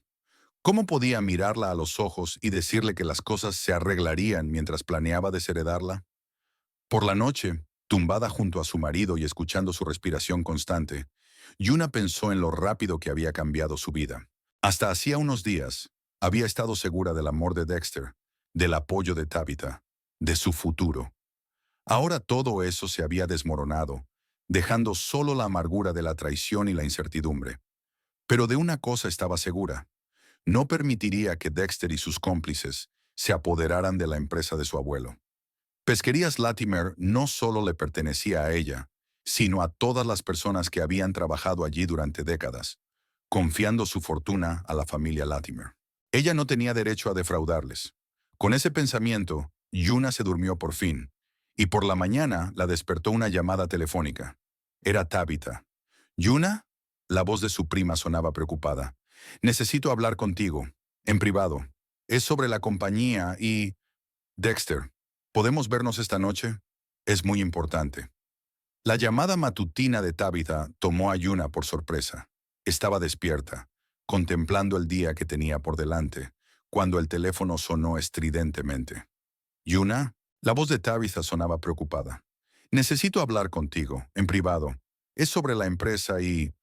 Speaker 1: ¿Cómo podía mirarla a los ojos y decirle que las cosas se arreglarían mientras planeaba desheredarla? Por la noche, tumbada junto a su marido y escuchando su respiración constante, Yuna pensó en lo rápido que había cambiado su vida. Hasta hacía unos días, había estado segura del amor de Dexter, del apoyo de Tabitha, de su futuro. Ahora todo eso se había desmoronado, dejando solo la amargura de la traición y la incertidumbre. Pero de una cosa estaba segura. No permitiría que Dexter y sus cómplices se apoderaran de la empresa de su abuelo. Pesquerías Latimer no solo le pertenecía a ella, sino a todas las personas que habían trabajado allí durante décadas, confiando su fortuna a la familia Latimer. Ella no tenía derecho a defraudarles. Con ese pensamiento, Yuna se durmió por fin, y por la mañana la despertó una llamada telefónica. Era Tabitha. ¿Yuna? La voz de su prima sonaba preocupada. Necesito hablar contigo, en privado. Es sobre la compañía y... Dexter, ¿podemos vernos esta noche? Es muy importante. La llamada matutina de Tabitha tomó a Yuna por sorpresa. Estaba despierta, contemplando el día que tenía por delante, cuando el teléfono sonó estridentemente. ¿Yuna? La voz de Tabitha sonaba preocupada. Necesito hablar contigo, en privado. Es sobre la empresa y...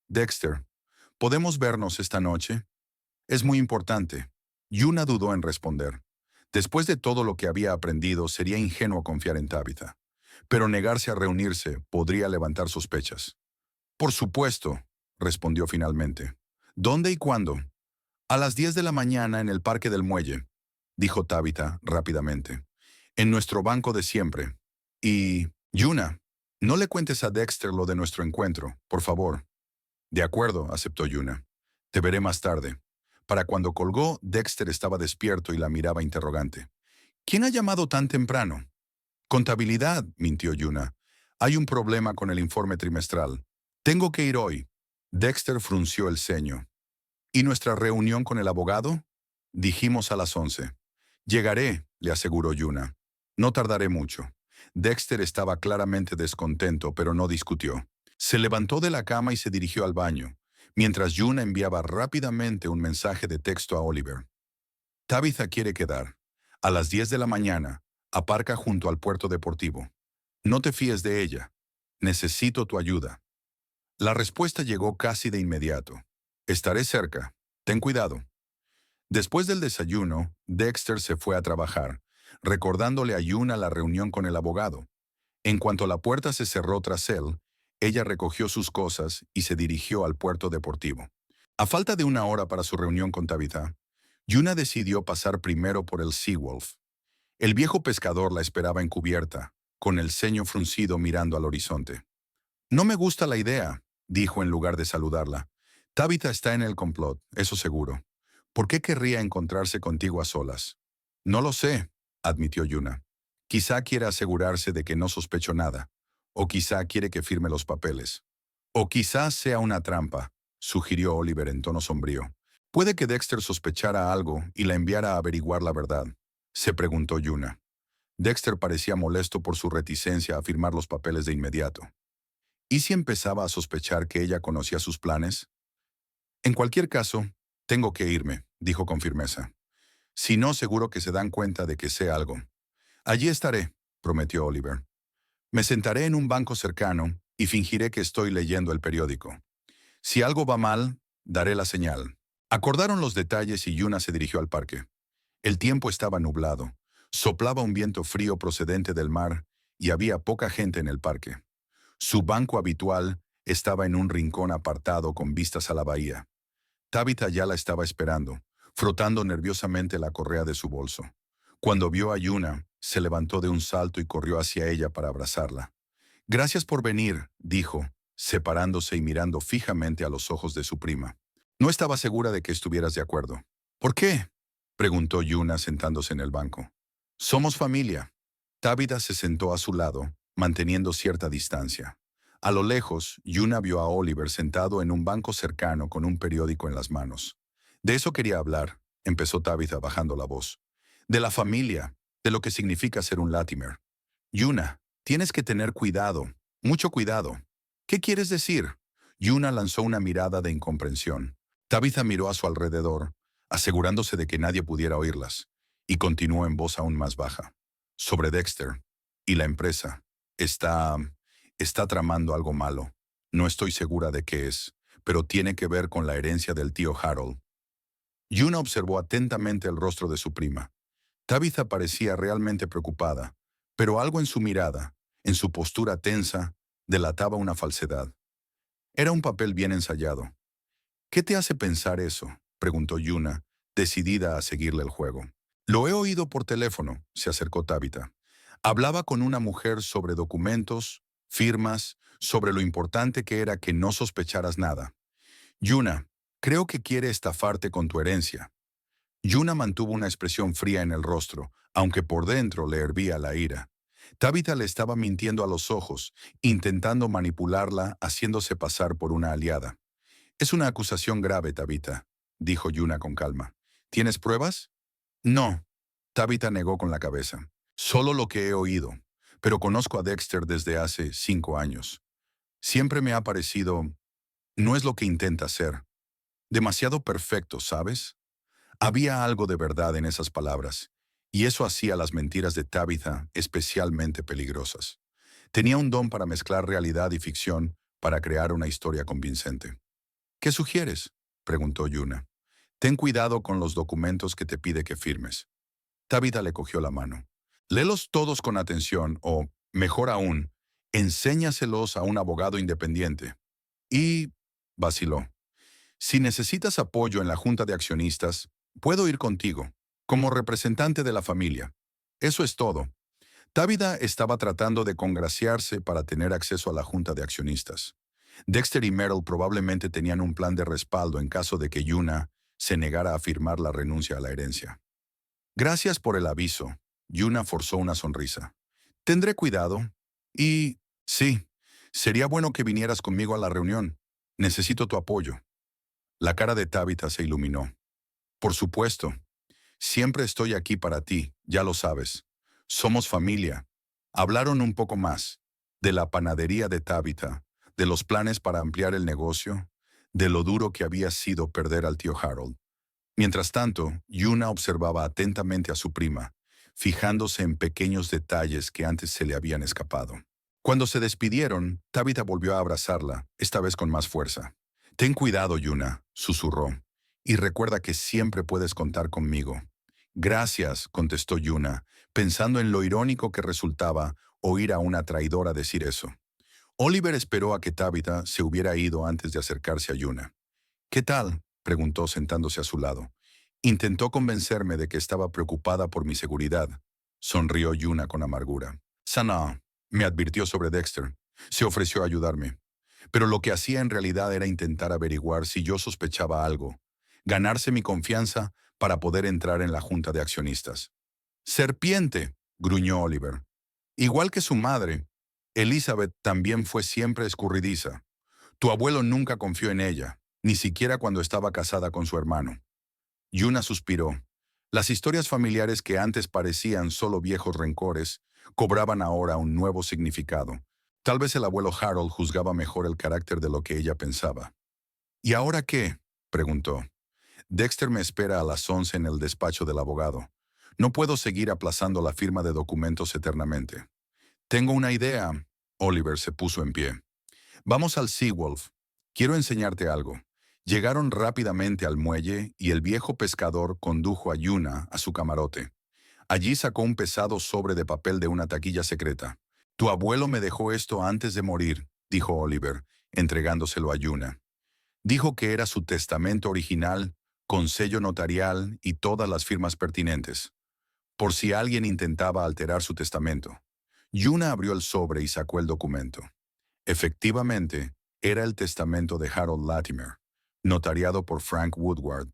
Speaker 1: Dexter, ¿podemos vernos esta noche? Es muy importante. Yuna dudó en responder. Después de todo lo que había aprendido, sería ingenuo confiar en Tabitha. Pero negarse a reunirse podría levantar sospechas. Por supuesto, respondió finalmente. ¿Dónde y cuándo? A las 10 de la mañana en el Parque del Muelle, dijo Tabitha rápidamente. En nuestro banco de siempre. Y, Yuna, no le cuentes a Dexter lo de nuestro encuentro, por favor. De acuerdo, aceptó Yuna. Te veré más tarde. Para cuando colgó, Dexter estaba despierto y la miraba interrogante. ¿Quién ha llamado tan temprano? Contabilidad, mintió Yuna. Hay un problema con el informe trimestral. Tengo que ir hoy. Dexter frunció el ceño. ¿Y nuestra reunión con el abogado? Dijimos a las 11. Llegaré, le aseguró Yuna. No tardaré mucho. Dexter estaba claramente descontento, pero no discutió. Se levantó de la cama y se dirigió al baño, mientras Yuna enviaba rápidamente un mensaje de texto a Oliver. Tabitha quiere quedar. A las 10 de la mañana, aparca junto al puerto deportivo. No te fíes de ella. Necesito tu ayuda. La respuesta llegó casi de inmediato. Estaré cerca. Ten cuidado. Después del desayuno, Dexter se fue a trabajar, recordándole a Yuna la reunión con el abogado. En cuanto la puerta se cerró tras él, ella recogió sus cosas y se dirigió al puerto deportivo. A falta de una hora para su reunión con Tabitha, Yuna decidió pasar primero por el Seawolf. El viejo pescador la esperaba en cubierta, con el ceño fruncido mirando al horizonte. No me gusta la idea, dijo en lugar de saludarla. Tabitha está en el complot, eso seguro. ¿Por qué querría encontrarse contigo a solas? No lo sé, admitió Yuna. Quizá quiera asegurarse de que no sospecho nada, o quizá quiere que firme los papeles. O quizás sea una trampa, sugirió Oliver en tono sombrío. Puede que Dexter sospechara algo y la enviara a averiguar la verdad, se preguntó Yuna. Dexter parecía molesto por su reticencia a firmar los papeles de inmediato. ¿Y si empezaba a sospechar que ella conocía sus planes? En cualquier caso, tengo que irme, dijo con firmeza. Si no, seguro que se dan cuenta de que sé algo. Allí estaré, prometió Oliver. Me sentaré en un banco cercano y fingiré que estoy leyendo el periódico. Si algo va mal, daré la señal. Acordaron los detalles y Yuna se dirigió al parque. El tiempo estaba nublado, soplaba un viento frío procedente del mar y había poca gente en el parque. Su banco habitual estaba en un rincón apartado con vistas a la bahía. Tabitha ya la estaba esperando, frotando nerviosamente la correa de su bolso. Cuando vio a Yuna, se levantó de un salto y corrió hacia ella para abrazarla. Gracias por venir, dijo, separándose y mirando fijamente a los ojos de su prima. No estaba segura de que estuvieras de acuerdo. ¿Por qué? Preguntó Yuna sentándose en el banco. Somos familia. Tabitha se sentó a su lado, manteniendo cierta distancia. A lo lejos, Yuna vio a Oliver sentado en un banco cercano con un periódico en las manos. De eso quería hablar, empezó Tabitha bajando la voz. De la familia, de lo que significa ser un Latimer. Yuna, tienes que tener cuidado, mucho cuidado. ¿Qué quieres decir? Yuna lanzó una mirada de incomprensión. Tabitha miró a su alrededor, asegurándose de que nadie pudiera oírlas, y continuó en voz aún más baja. Sobre Dexter y la empresa. Está tramando algo malo. No estoy segura de qué es, pero tiene que ver con la herencia del tío Harold. Yuna observó atentamente el rostro de su prima. Tabitha parecía realmente preocupada, pero algo en su mirada, en su postura tensa, delataba una falsedad. Era un papel bien ensayado. ¿Qué te hace pensar eso?, preguntó Yuna, decidida a seguirle el juego. Lo he oído por teléfono, se acercó Tabitha. Hablaba con una mujer sobre documentos, firmas, sobre lo importante que era que no sospecharas nada. Yuna, creo que quiere estafarte con tu herencia. Yuna mantuvo una expresión fría en el rostro, aunque por dentro le hervía la ira. Tabitha le estaba mintiendo a los ojos, intentando manipularla, haciéndose pasar por una aliada. Es una acusación grave, Tabitha, dijo Yuna con calma. ¿Tienes pruebas? No. Tabitha negó con la cabeza. Solo lo que he oído, pero conozco a Dexter desde hace 5 años. Siempre me ha parecido... No es lo que intenta ser. Demasiado perfecto, ¿sabes? Había algo de verdad en esas palabras, y eso hacía las mentiras de Tabitha especialmente peligrosas. Tenía un don para mezclar realidad y ficción para crear una historia convincente. ¿Qué sugieres?, preguntó Yuna. Ten cuidado con los documentos que te pide que firmes. Tabitha le cogió la mano. Léelos todos con atención o, mejor aún, enséñaselos a un abogado independiente. Y... vaciló. Si necesitas apoyo en la junta de accionistas, puedo ir contigo, como representante de la familia. Eso es todo. Tabitha estaba tratando de congraciarse para tener acceso a la junta de accionistas. Dexter y Merrill probablemente tenían un plan de respaldo en caso de que Yuna se negara a firmar la renuncia a la herencia. Gracias por el aviso. Yuna forzó una sonrisa. Tendré cuidado. Y, sí, sería bueno que vinieras conmigo a la reunión. Necesito tu apoyo. La cara de Tabitha se iluminó. Por supuesto. Siempre estoy aquí para ti, ya lo sabes. Somos familia. Hablaron un poco más. De la panadería de Tabitha, de los planes para ampliar el negocio, de lo duro que había sido perder al tío Harold. Mientras tanto, Yuna observaba atentamente a su prima, fijándose en pequeños detalles que antes se le habían escapado. Cuando se despidieron, Tabitha volvió a abrazarla, esta vez con más fuerza. «Ten cuidado, Yuna», susurró, «y recuerda que siempre puedes contar conmigo». «Gracias», contestó Yuna, pensando en lo irónico que resultaba oír a una traidora decir eso. Oliver esperó a que Tabitha se hubiera ido antes de acercarse a Yuna. «¿Qué tal?», preguntó sentándose a su lado. «Intentó convencerme de que estaba preocupada por mi seguridad», sonrió Yuna con amargura. «Sana», me advirtió sobre Dexter. Se ofreció a ayudarme. Pero lo que hacía en realidad era intentar averiguar si yo sospechaba algo, ganarse mi confianza para poder entrar en la junta de accionistas. «Serpiente», gruñó Oliver. Igual que su madre, Elizabeth también fue siempre escurridiza. Tu abuelo nunca confió en ella, ni siquiera cuando estaba casada con su hermano. Yuna suspiró. Las historias familiares que antes parecían solo viejos rencores, cobraban ahora un nuevo significado. Tal vez el abuelo Harold juzgaba mejor el carácter de lo que ella pensaba. «¿Y ahora qué?», preguntó. «Dexter me espera a las 11 en el despacho del abogado. No puedo seguir aplazando la firma de documentos eternamente». «Tengo una idea». Oliver se puso en pie. «Vamos al Seawolf. Quiero enseñarte algo». Llegaron rápidamente al muelle y el viejo pescador condujo a Yuna a su camarote. Allí sacó un pesado sobre de papel de una taquilla secreta. «Tu abuelo me dejó esto antes de morir», dijo Oliver, entregándoselo a Yuna. Dijo que era su testamento original, con sello notarial y todas las firmas pertinentes, por si alguien intentaba alterar su testamento. Yuna abrió el sobre y sacó el documento. Efectivamente, era el testamento de Harold Latimer, notariado por Frank Woodward.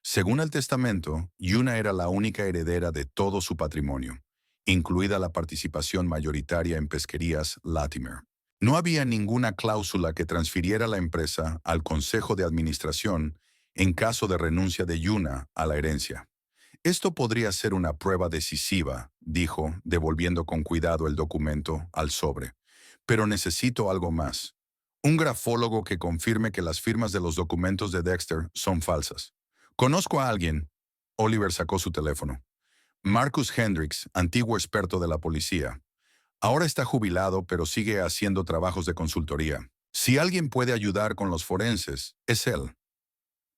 Speaker 1: Según el testamento, Yuna era la única heredera de todo su patrimonio, incluida la participación mayoritaria en Pesquerías Latimer. No había ninguna cláusula que transfiriera la empresa al Consejo de Administración en caso de renuncia de Yuna a la herencia. «Esto podría ser una prueba decisiva», dijo, devolviendo con cuidado el documento al sobre. «Pero necesito algo más. Un grafólogo que confirme que las firmas de los documentos de Dexter son falsas. Conozco a alguien». Oliver sacó su teléfono. «Marcus Hendricks, antiguo experto de la policía. Ahora está jubilado, pero sigue haciendo trabajos de consultoría. Si alguien puede ayudar con los forenses, es él».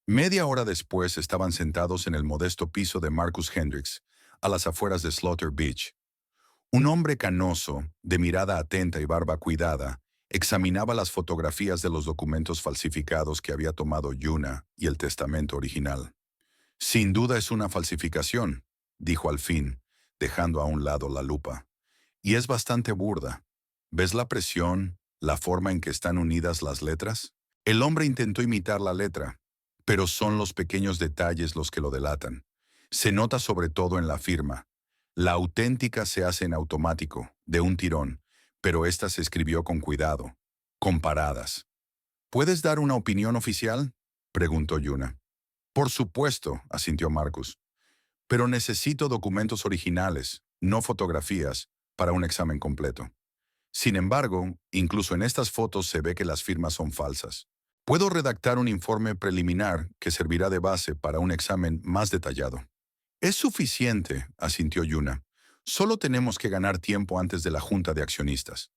Speaker 1: Media hora después estaban sentados en el modesto piso de Marcus Hendricks, a las afueras de Slaughter Beach. Un hombre canoso, de mirada atenta y barba cuidada, examinaba las fotografías de los documentos falsificados que había tomado Yuna y el testamento original. «Sin duda es una falsificación», dijo al fin, dejando a un lado la lupa. «Y es bastante burda. ¿Ves la presión, la forma en que están unidas las letras?» El hombre intentó imitar la letra, pero son los pequeños detalles los que lo delatan. Se nota sobre todo en la firma. La auténtica se hace en automático, de un tirón, pero esta se escribió con cuidado, comparadas. «¿Puedes dar una opinión oficial?», preguntó Yuna. «Por supuesto», asintió Marcus. «Pero necesito documentos originales, no fotografías, para un examen completo. Sin embargo, incluso en estas fotos se ve que las firmas son falsas. Puedo redactar un informe preliminar que servirá de base para un examen más detallado». «Es suficiente», asintió Yuna. «Solo tenemos que ganar tiempo antes de la junta de accionistas».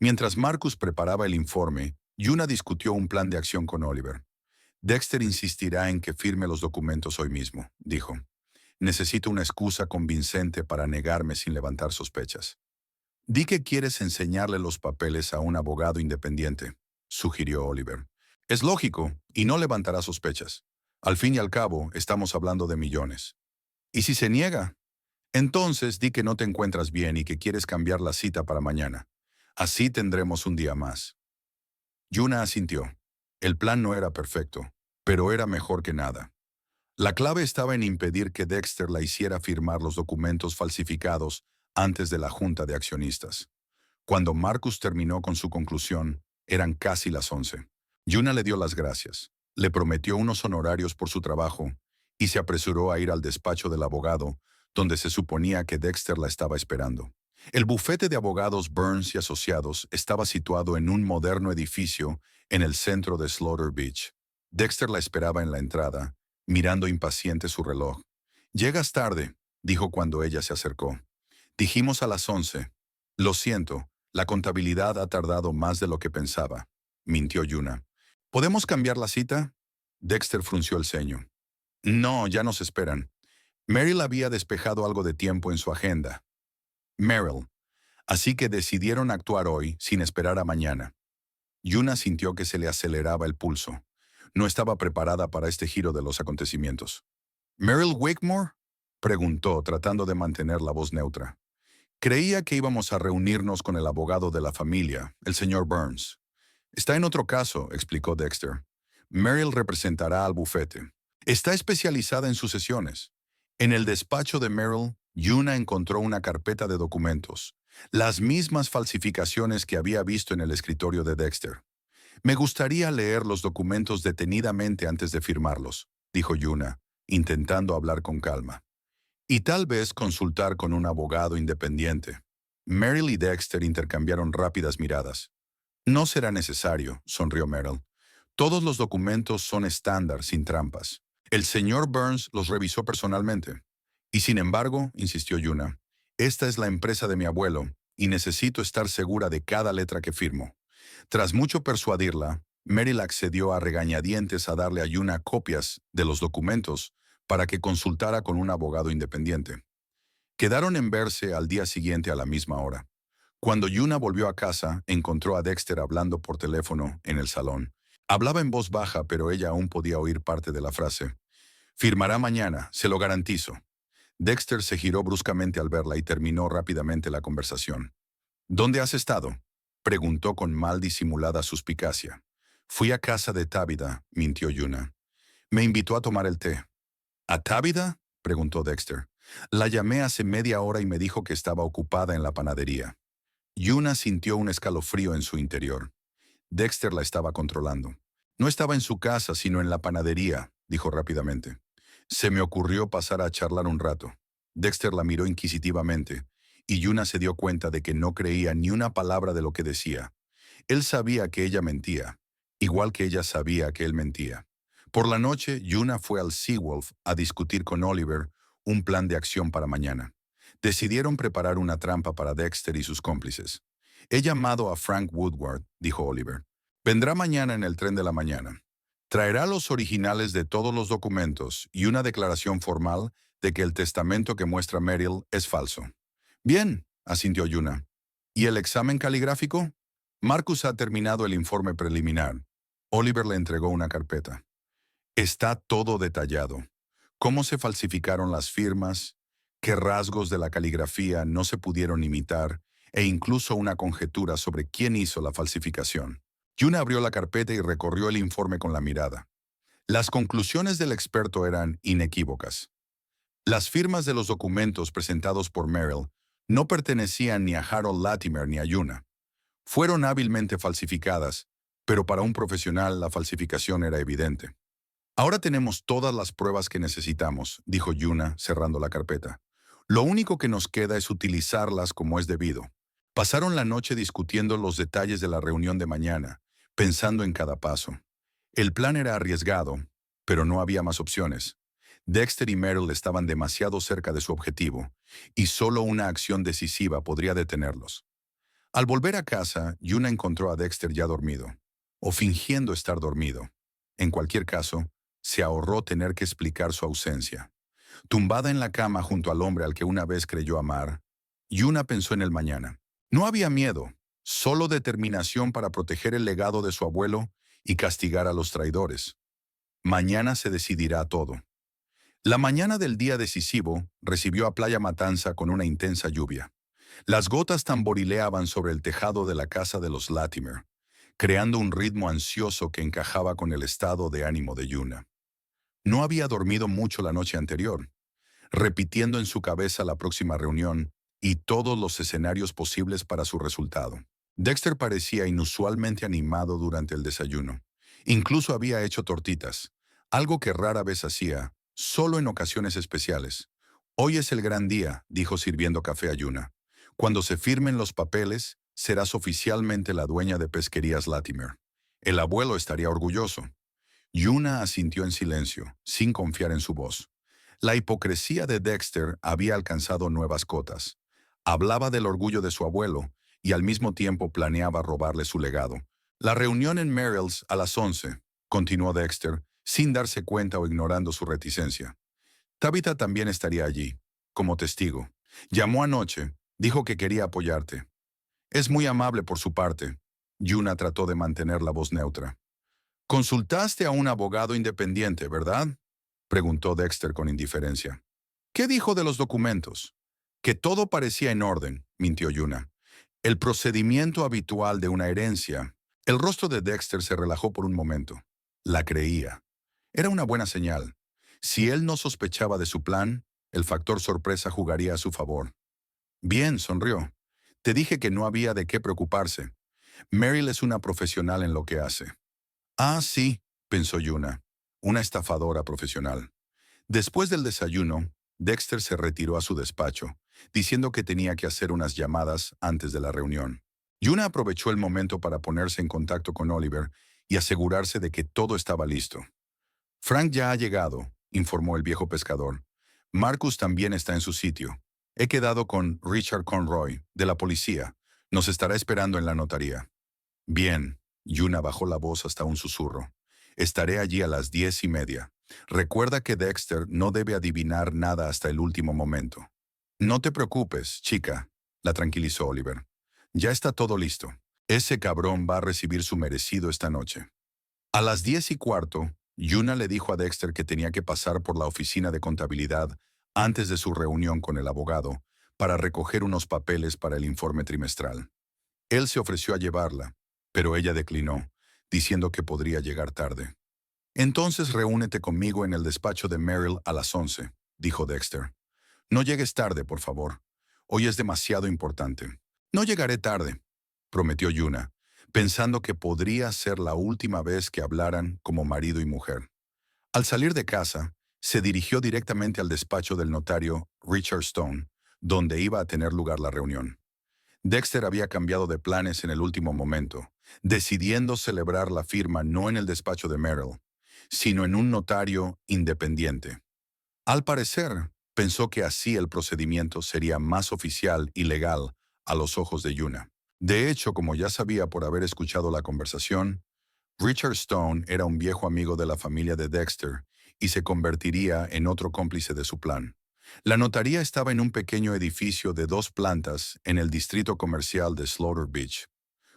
Speaker 1: Mientras Marcus preparaba el informe, Yuna discutió un plan de acción con Oliver. «Dexter insistirá en que firme los documentos hoy mismo», dijo. «Necesito una excusa convincente para negarme sin levantar sospechas». «Di que quieres enseñarle los papeles a un abogado independiente», sugirió Oliver. «Es lógico, y no levantará sospechas. Al fin y al cabo, estamos hablando de millones». «¿Y si se niega?». «Entonces di que no te encuentras bien y que quieres cambiar la cita para mañana. Así tendremos un día más». Yuna asintió. El plan no era perfecto, pero era mejor que nada. La clave estaba en impedir que Dexter la hiciera firmar los documentos falsificados antes de la junta de accionistas. Cuando Marcus terminó con su conclusión, eran casi las 11. Yuna le dio las gracias, le prometió unos honorarios por su trabajo y se apresuró a ir al despacho del abogado, donde se suponía que Dexter la estaba esperando. El bufete de abogados Burns y Asociados estaba situado en un moderno edificio en el centro de Slaughter Beach. Dexter la esperaba en la entrada, mirando impaciente su reloj. «Llegas tarde», dijo cuando ella se acercó. Dijimos a las 11. Lo siento, la contabilidad ha tardado más de lo que pensaba, mintió Yuna. ¿Podemos cambiar la cita? Dexter frunció el ceño. No, ya nos esperan. Meryl había despejado algo de tiempo en su agenda. Meryl. Así que decidieron actuar hoy sin esperar a mañana. Yuna sintió que se le aceleraba el pulso. No estaba preparada para este giro de los acontecimientos. ¿Meryl Wigmore? Preguntó, tratando de mantener la voz neutra. Creía que íbamos a reunirnos con el abogado de la familia, el señor Burns. Está en otro caso, explicó Dexter. Meryl representará al bufete. Está especializada en sucesiones. En el despacho de Meryl, Yuna encontró una carpeta de documentos, las mismas falsificaciones que había visto en el escritorio de Dexter. Me gustaría leer los documentos detenidamente antes de firmarlos, dijo Yuna, intentando hablar con calma. Y tal vez consultar con un abogado independiente. Meryl y Dexter intercambiaron rápidas miradas. No será necesario, sonrió Meryl. Todos los documentos son estándar, sin trampas. El señor Burns los revisó personalmente. Y sin embargo, insistió Yuna, esta es la empresa de mi abuelo y necesito estar segura de cada letra que firmo. Tras mucho persuadirla, Meryl accedió a regañadientes a darle a Yuna copias de los documentos para que consultara con un abogado independiente. Quedaron en verse al día siguiente a la misma hora. Cuando Yuna volvió a casa, encontró a Dexter hablando por teléfono en el salón. Hablaba en voz baja, pero ella aún podía oír parte de la frase. Firmará mañana, se lo garantizo. Dexter se giró bruscamente al verla y terminó rápidamente la conversación. ¿Dónde has estado?, preguntó con mal disimulada suspicacia. Fui a casa de Tábida, mintió Yuna. Me invitó a tomar el té. ¿A Tábida?, preguntó Dexter. La llamé hace media hora y me dijo que estaba ocupada en la panadería. Yuna sintió un escalofrío en su interior. Dexter la estaba controlando. No estaba en su casa, sino en la panadería, dijo rápidamente. Se me ocurrió pasar a charlar un rato. Dexter la miró inquisitivamente, y Yuna se dio cuenta de que no creía ni una palabra de lo que decía. Él sabía que ella mentía, igual que ella sabía que él mentía. Por la noche, Yuna fue al Seawolf a discutir con Oliver un plan de acción para mañana. Decidieron preparar una trampa para Dexter y sus cómplices. He llamado a Frank Woodward, dijo Oliver. Vendrá mañana en el tren de la mañana. Traerá los originales de todos los documentos y una declaración formal de que el testamento que muestra Meryl es falso. Bien, asintió Yuna. ¿Y el examen caligráfico? Marcus ha terminado el informe preliminar. Oliver le entregó una carpeta. Está todo detallado. Cómo se falsificaron las firmas, qué rasgos de la caligrafía no se pudieron imitar, e incluso una conjetura sobre quién hizo la falsificación. Yuna abrió la carpeta y recorrió el informe con la mirada. Las conclusiones del experto eran inequívocas. Las firmas de los documentos presentados por Meryl no pertenecían ni a Harold Latimer ni a Yuna. Fueron hábilmente falsificadas, pero para un profesional la falsificación era evidente. Ahora tenemos todas las pruebas que necesitamos, dijo Yuna, cerrando la carpeta. Lo único que nos queda es utilizarlas como es debido. Pasaron la noche discutiendo los detalles de la reunión de mañana, pensando en cada paso. El plan era arriesgado, pero no había más opciones. Dexter y Meryl estaban demasiado cerca de su objetivo, y solo una acción decisiva podría detenerlos. Al volver a casa, Yuna encontró a Dexter ya dormido, o fingiendo estar dormido. En cualquier caso, se ahorró tener que explicar su ausencia. Tumbada en la cama junto al hombre al que una vez creyó amar, Yuna pensó en el mañana. No había miedo, solo determinación para proteger el legado de su abuelo y castigar a los traidores. Mañana se decidirá todo. La mañana del día decisivo recibió a Playa Matanza con una intensa lluvia. Las gotas tamborileaban sobre el tejado de la casa de los Latimer, creando un ritmo ansioso que encajaba con el estado de ánimo de Yuna. No había dormido mucho la noche anterior, repitiendo en su cabeza la próxima reunión y todos los escenarios posibles para su resultado. Dexter parecía inusualmente animado durante el desayuno. Incluso había hecho tortitas, algo que rara vez hacía, solo en ocasiones especiales. Hoy es el gran día, dijo sirviendo café a Yuna. Cuando se firmen los papeles, serás oficialmente la dueña de Pesquerías Latimer. El abuelo estaría orgulloso. Yuna asintió en silencio, sin confiar en su voz. La hipocresía de Dexter había alcanzado nuevas cotas. Hablaba del orgullo de su abuelo y al mismo tiempo planeaba robarle su legado. La reunión en Merrill's a las 11, continuó Dexter, sin darse cuenta o ignorando su reticencia. Tabitha también estaría allí, como testigo. Llamó anoche, dijo que quería apoyarte. Es muy amable por su parte. Yuna trató de mantener la voz neutra. Consultaste a un abogado independiente, ¿verdad? Preguntó Dexter con indiferencia. ¿Qué dijo de los documentos? Que todo parecía en orden, mintió Yuna. El procedimiento habitual de una herencia. El rostro de Dexter se relajó por un momento. La creía. Era una buena señal. Si él no sospechaba de su plan, el factor sorpresa jugaría a su favor. Bien, sonrió. Te dije que no había de qué preocuparse. Meryl es una profesional en lo que hace. Ah, sí, pensó Yuna. Una estafadora profesional. Después del desayuno, Dexter se retiró a su despacho, diciendo que tenía que hacer unas llamadas antes de la reunión. Yuna aprovechó el momento para ponerse en contacto con Oliver y asegurarse de que todo estaba listo. Frank ya ha llegado, informó el viejo pescador. Marcus también está en su sitio. He quedado con Richard Conroy, de la policía. Nos estará esperando en la notaría. Bien, Yuna bajó la voz hasta un susurro. Estaré allí a las 10:30. Recuerda que Dexter no debe adivinar nada hasta el último momento. No te preocupes, chica, la tranquilizó Oliver. Ya está todo listo. Ese cabrón va a recibir su merecido esta noche. A las 10:15, Yuna le dijo a Dexter que tenía que pasar por la oficina de contabilidad antes de su reunión con el abogado para recoger unos papeles para el informe trimestral. Él se ofreció a llevarla, pero ella declinó, diciendo que podría llegar tarde. Entonces reúnete conmigo en el despacho de Merrill a las 11, dijo Dexter. No llegues tarde, por favor. Hoy es demasiado importante. No llegaré tarde, prometió Yuna, pensando que podría ser la última vez que hablaran como marido y mujer. Al salir de casa, se dirigió directamente al despacho del notario Richard Stone, donde iba a tener lugar la reunión. Dexter había cambiado de planes en el último momento, decidiendo celebrar la firma no en el despacho de Merrill, sino en un notario independiente. Al parecer, pensó que así el procedimiento sería más oficial y legal a los ojos de Yuna. De hecho, como ya sabía por haber escuchado la conversación, Richard Stone era un viejo amigo de la familia de Dexter y se convertiría en otro cómplice de su plan. La notaría estaba en un pequeño edificio de 2 plantas en el distrito comercial de Slaughter Beach.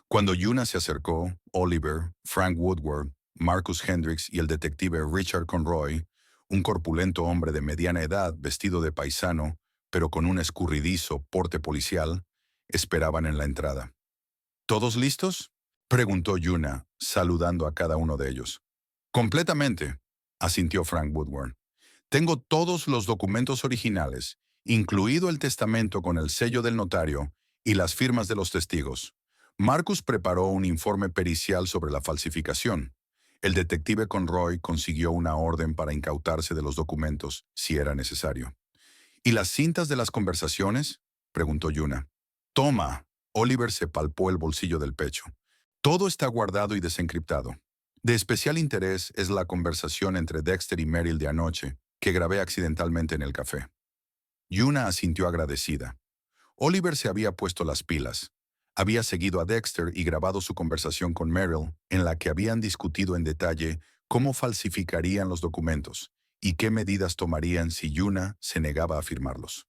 Speaker 1: Cuando Yuna se acercó, Oliver, Frank Woodward, Marcus Hendricks y el detective Richard Conroy, un corpulento hombre de mediana edad vestido de paisano, pero con un escurridizo porte policial, esperaban en la entrada. ¿Todos listos?, preguntó Yuna, saludando a cada uno de ellos. Completamente, asintió Frank Woodward. Tengo todos los documentos originales, incluido el testamento con el sello del notario y las firmas de los testigos. Marcus preparó un informe pericial sobre la falsificación. El detective Conroy consiguió una orden para incautarse de los documentos, si era necesario. ¿Y las cintas de las conversaciones?, preguntó Yuna. Toma. Oliver se palpó el bolsillo del pecho. Todo está guardado y desencriptado. De especial interés es la conversación entre Dexter y Merrill de anoche, que grabé accidentalmente en el café. Yuna asintió agradecida. Oliver se había puesto las pilas. Había seguido a Dexter y grabado su conversación con Merrill, en la que habían discutido en detalle cómo falsificarían los documentos y qué medidas tomarían si Yuna se negaba a firmarlos.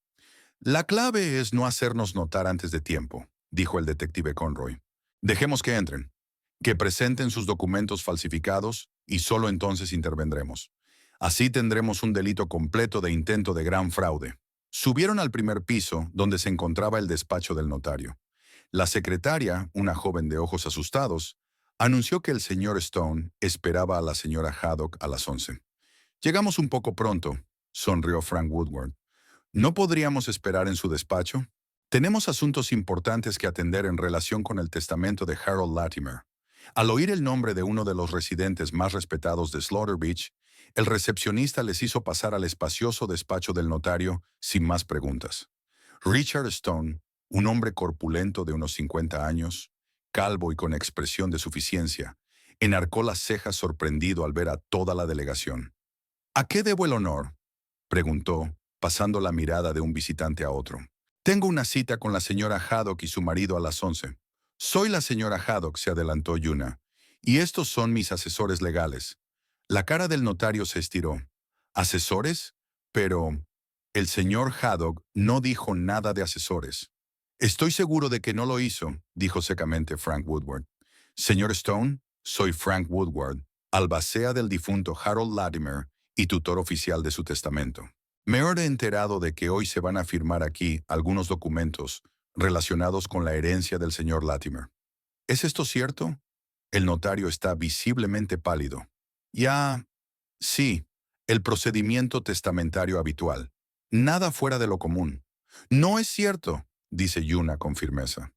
Speaker 1: La clave es no hacernos notar antes de tiempo, dijo el detective Conroy. Dejemos que entren, que presenten sus documentos falsificados y solo entonces intervendremos. Así tendremos un delito completo de intento de gran fraude. Subieron al primer piso, donde se encontraba el despacho del notario. La secretaria, una joven de ojos asustados, anunció que el señor Stone esperaba a la señora Haddock a las 11. Llegamos un poco pronto, sonrió Frank Woodward. ¿No podríamos esperar en su despacho? Tenemos asuntos importantes que atender en relación con el testamento de Harold Latimer. Al oír el nombre de uno de los residentes más respetados de Slaughter Beach, el recepcionista les hizo pasar al espacioso despacho del notario sin más preguntas. Richard Stone, un hombre corpulento de unos 50 años, calvo y con expresión de suficiencia, enarcó las cejas sorprendido al ver a toda la delegación. ¿A qué debo el honor?, Preguntó, pasando la mirada de un visitante a otro. Tengo una cita con la señora Haddock y su marido a las 11. Soy la señora Haddock, se adelantó Yuna. Y estos son mis asesores legales. La cara del notario se estiró. ¿Asesores? Pero el señor Haddock no dijo nada de asesores. Estoy seguro de que no lo hizo, dijo secamente Frank Woodward. Señor Stone, soy Frank Woodward, albacea del difunto Harold Latimer y tutor oficial de su testamento. Me he enterado de que hoy se van a firmar aquí algunos documentos relacionados con la herencia del señor Latimer. ¿Es esto cierto? El notario está visiblemente pálido. Ya, sí, el procedimiento testamentario habitual. Nada fuera de lo común. No es cierto, dice Yuna con firmeza.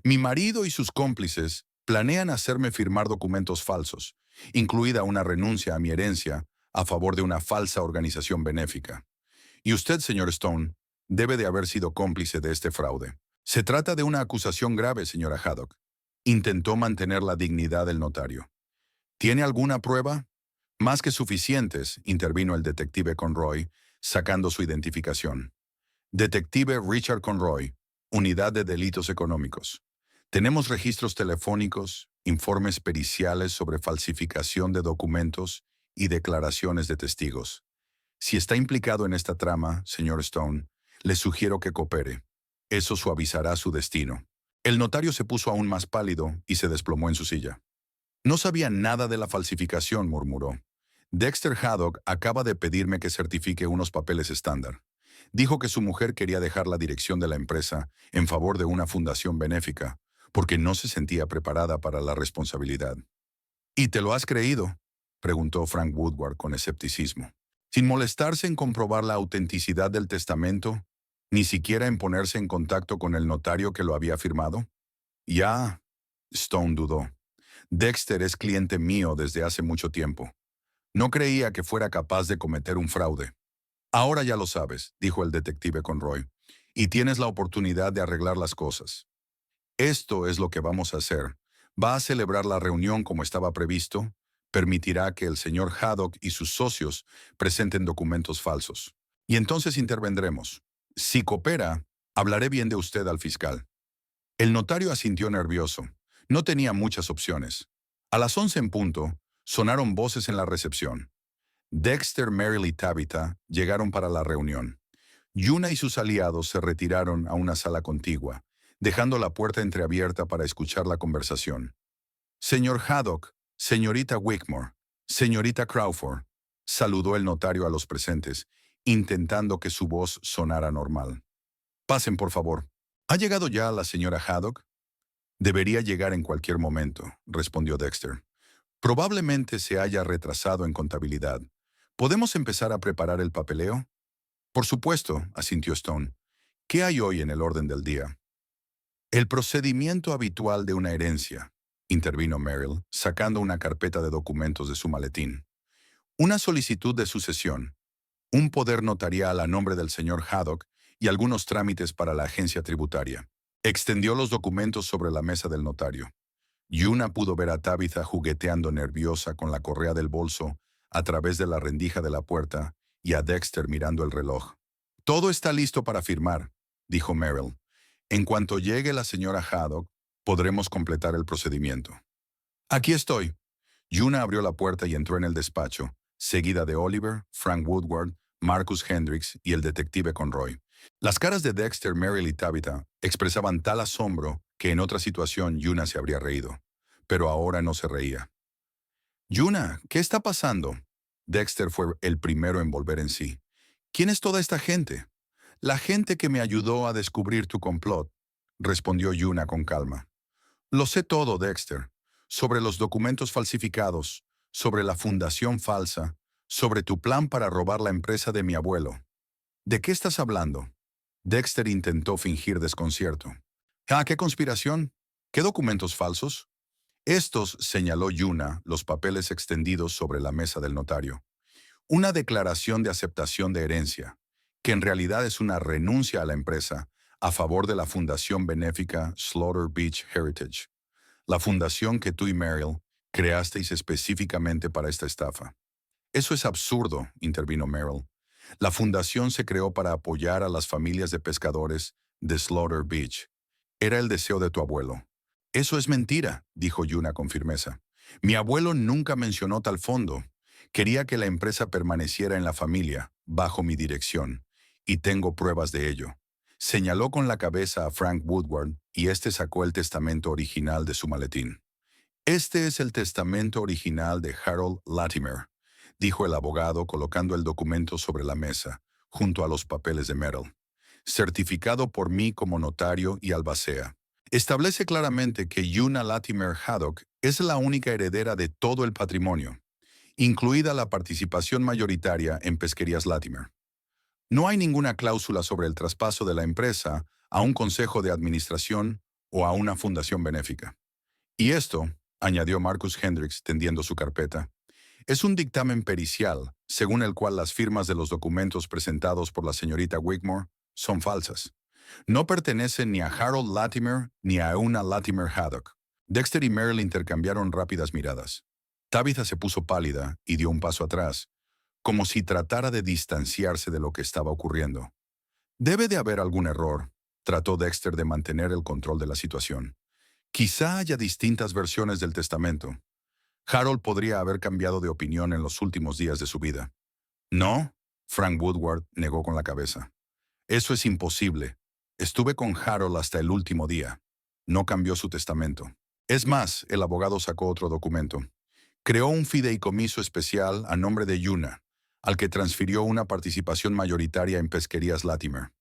Speaker 1: Mi marido y sus cómplices planean hacerme firmar documentos falsos, incluida una renuncia a mi herencia a favor de una falsa organización benéfica. Y usted, señor Stone, debe de haber sido cómplice de este fraude. Se trata de una acusación grave, señora Haddock. Intentó mantener la dignidad del notario. ¿Tiene alguna prueba? Más que suficientes, intervino el detective Conroy, sacando su identificación. Detective Richard Conroy, Unidad de Delitos Económicos. Tenemos registros telefónicos, informes periciales sobre falsificación de documentos y declaraciones de testigos. Si está implicado en esta trama, señor Stone, le sugiero que coopere. Eso suavizará su destino. El notario se puso aún más pálido y se desplomó en su silla. No sabía nada de la falsificación, murmuró. Dexter Haddock acaba de pedirme que certifique unos papeles estándar. Dijo que su mujer quería dejar la dirección de la empresa en favor de una fundación benéfica, porque no se sentía preparada para la responsabilidad. ¿Y te lo has creído?, preguntó Frank Woodward con escepticismo. Sin molestarse en comprobar la autenticidad del testamento, ni siquiera en ponerse en contacto con el notario que lo había firmado. Ya, Stone dudó. Dexter es cliente mío desde hace mucho tiempo. No creía que fuera capaz de cometer un fraude. Ahora ya lo sabes, dijo el detective Conroy, y tienes la oportunidad de arreglar las cosas. Esto es lo que vamos a hacer. Va a celebrar la reunión como estaba previsto, permitirá que el señor Haddock y sus socios presenten documentos falsos. Y entonces intervendremos. Si coopera, hablaré bien de usted al fiscal. El notario asintió nervioso. No tenía muchas opciones. A las 11 en punto, sonaron voces en la recepción. Dexter, Merrill y Tabitha llegaron para la reunión. Yuna y sus aliados se retiraron a una sala contigua, dejando la puerta entreabierta para escuchar la conversación. Señor Haddock, señorita Wickmore, señorita Crawford, saludó el notario a los presentes, intentando que su voz sonara normal. Pasen, por favor. ¿Ha llegado ya la señora Haddock? Debería llegar en cualquier momento, respondió Dexter. Probablemente se haya retrasado en contabilidad. ¿Podemos empezar a preparar el papeleo? Por supuesto, asintió Stone. ¿Qué hay hoy en el orden del día? El procedimiento habitual de una herencia, intervino Merrill, sacando una carpeta de documentos de su maletín. Una solicitud de sucesión, un poder notarial a nombre del señor Haddock y algunos trámites para la agencia tributaria. Extendió los documentos sobre la mesa del notario. Yuna pudo ver a Tabitha jugueteando nerviosa con la correa del bolso a través de la rendija de la puerta y a Dexter mirando el reloj. Todo está listo para firmar, dijo Merrill. En cuanto llegue la señora Haddock, podremos completar el procedimiento. Aquí estoy. Yuna abrió la puerta y entró en el despacho, seguida de Oliver, Frank Woodward, Marcus Hendricks y el detective Conroy. Las caras de Dexter, Merrill y Tabitha expresaban tal asombro que en otra situación Yuna se habría reído. Pero ahora no se reía. Yuna, ¿qué está pasando? Dexter fue el primero en volver en sí. ¿Quién es toda esta gente? La gente que me ayudó a descubrir tu complot, respondió Yuna con calma. Lo sé todo, Dexter. Sobre los documentos falsificados, sobre la fundación falsa, sobre tu plan para robar la empresa de mi abuelo. ¿De qué estás hablando? Dexter intentó fingir desconcierto. ¿Ah, qué conspiración? ¿Qué documentos falsos? Estos, señaló Yuna, los papeles extendidos sobre la mesa del notario. Una declaración de aceptación de herencia, que en realidad es una renuncia a la empresa a favor de la fundación benéfica Slaughter Beach Heritage, la fundación que tú y Merrill creasteis específicamente para esta estafa. Eso es absurdo, intervino Merrill. La fundación se creó para apoyar a las familias de pescadores de Slaughter Beach. Era el deseo de tu abuelo. Eso es mentira, dijo Yuna con firmeza. Mi abuelo nunca mencionó tal fondo. Quería que la empresa permaneciera en la familia, bajo mi dirección, y tengo pruebas de ello. Señaló con la cabeza a Frank Woodward y este sacó el testamento original de su maletín. Este es el testamento original de Harold Latimer, dijo el abogado colocando el documento sobre la mesa, junto a los papeles de Merrill. Certificado por mí como notario y albacea. Establece claramente que Yuna Latimer Haddock es la única heredera de todo el patrimonio, incluida la participación mayoritaria en Pesquerías Latimer. No hay ninguna cláusula sobre el traspaso de la empresa a un consejo de administración o a una fundación benéfica. Y esto, añadió Marcus Hendricks tendiendo su carpeta, es un dictamen pericial, según el cual las firmas de los documentos presentados por la señorita Wigmore son falsas. No pertenecen ni a Harold Latimer ni a una Latimer Haddock. Dexter y Merrill intercambiaron rápidas miradas. Tabitha se puso pálida y dio un paso atrás, como si tratara de distanciarse de lo que estaba ocurriendo. Debe de haber algún error, trató Dexter de mantener el control de la situación. Quizá haya distintas versiones del testamento. Harold podría haber cambiado de opinión en los últimos días de su vida. No, Frank Woodward negó con la cabeza. Eso es imposible. Estuve con Harold hasta el último día. No cambió su testamento. Es más, el abogado sacó otro documento. Creó un fideicomiso especial a nombre de Yuna, al que transfirió una participación mayoritaria en Pesquerías Latimer.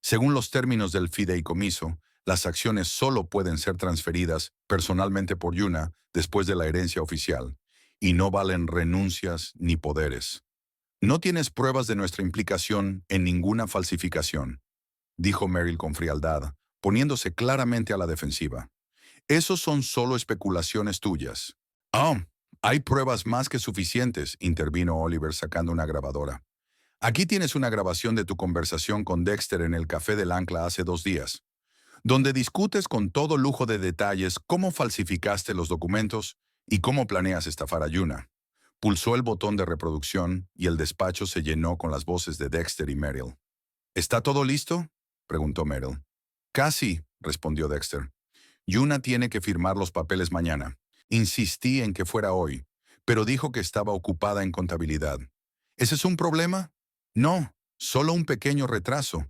Speaker 1: Según los términos del fideicomiso, las acciones solo pueden ser transferidas personalmente por Yuna después de la herencia oficial, y no valen renuncias ni poderes. No tienes pruebas de nuestra implicación en ninguna falsificación, dijo Merrill con frialdad, poniéndose claramente a la defensiva. Esos son solo especulaciones tuyas. Oh, hay pruebas más que suficientes, intervino Oliver sacando una grabadora. Aquí tienes una grabación de tu conversación con Dexter en el Café del Ancla hace 2 días, donde discutes con todo lujo de detalles cómo falsificaste los documentos y cómo planeas estafar a Yuna. Pulsó el botón de reproducción y el despacho se llenó con las voces de Dexter y Merrill. ¿Está todo listo?, preguntó Merrill. Casi, respondió Dexter. Yuna tiene que firmar los papeles mañana. Insistí en que fuera hoy, pero dijo que estaba ocupada en contabilidad. ¿Ese es un problema? No, solo un pequeño retraso.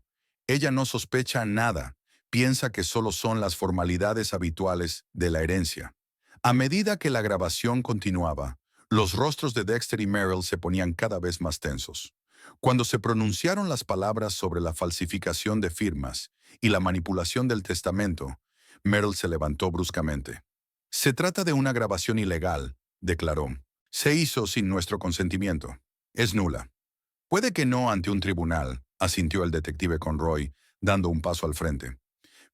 Speaker 1: Ella no sospecha nada. Piensa que solo son las formalidades habituales de la herencia. A medida que la grabación continuaba, los rostros de Dexter y Merrill se ponían cada vez más tensos. Cuando se pronunciaron las palabras sobre la falsificación de firmas y la manipulación del testamento, Merrill se levantó bruscamente. Se trata de una grabación ilegal, declaró. Se hizo sin nuestro consentimiento. Es nula. Puede que no ante un tribunal, asintió el detective Conroy, dando un paso al frente.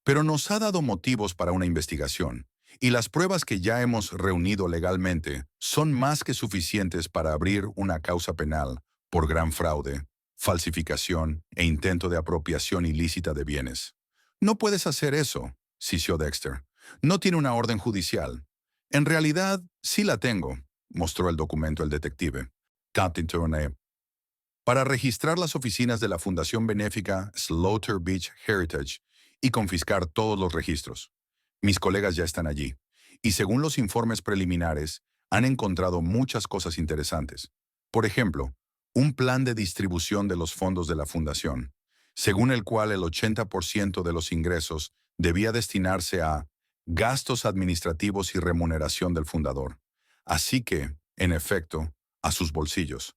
Speaker 1: Pero nos ha dado motivos para una investigación, y las pruebas que ya hemos reunido legalmente son más que suficientes para abrir una causa penal por gran fraude, falsificación e intento de apropiación ilícita de bienes. No puedes hacer eso, sisió Dexter. No tiene una orden judicial. En realidad, sí la tengo, mostró el documento el detective. Captain para registrar las oficinas de la Fundación Benéfica Slaughter Beach Heritage y confiscar todos los registros. Mis colegas ya están allí, y según los informes preliminares, han encontrado muchas cosas interesantes. Por ejemplo, un plan de distribución de los fondos de la Fundación, según el cual el 80% de los ingresos debía destinarse a gastos administrativos y remuneración del fundador. Así que, en efecto, a sus bolsillos.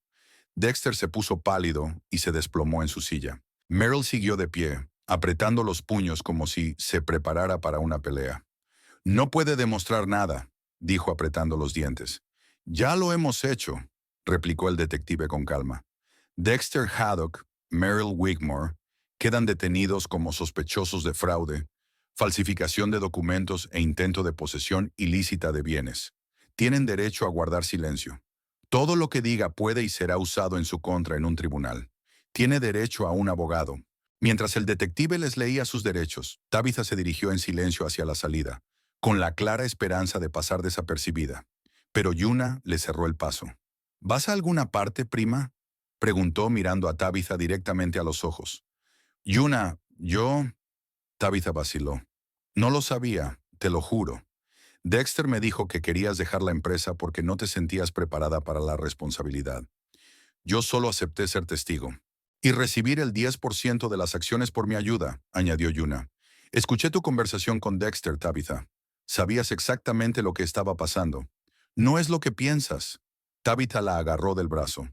Speaker 1: Dexter se puso pálido y se desplomó en su silla. Merrill siguió de pie, apretando los puños como si se preparara para una pelea. No puede demostrar nada, dijo apretando los dientes. Ya lo hemos hecho, replicó el detective con calma. Dexter Haddock, Merrill Wigmore, quedan detenidos como sospechosos de fraude, falsificación de documentos e intento de posesión ilícita de bienes. Tienen derecho a guardar silencio. Todo lo que diga puede y será usado en su contra en un tribunal. Tiene derecho a un abogado. Mientras el detective les leía sus derechos, Tabitha se dirigió en silencio hacia la salida, con la clara esperanza de pasar desapercibida. Pero Yuna le cerró el paso. ¿Vas a alguna parte, prima?, Preguntó mirando a Tabitha directamente a los ojos. Yuna, yo... Tabitha vaciló. No lo sabía, te lo juro. Dexter me dijo que querías dejar la empresa porque no te sentías preparada para la responsabilidad. Yo solo acepté ser testigo. Y recibir el 10% de las acciones por mi ayuda, añadió Yuna. Escuché tu conversación con Dexter, Tabitha. Sabías exactamente lo que estaba pasando. No es lo que piensas. Tabitha la agarró del brazo.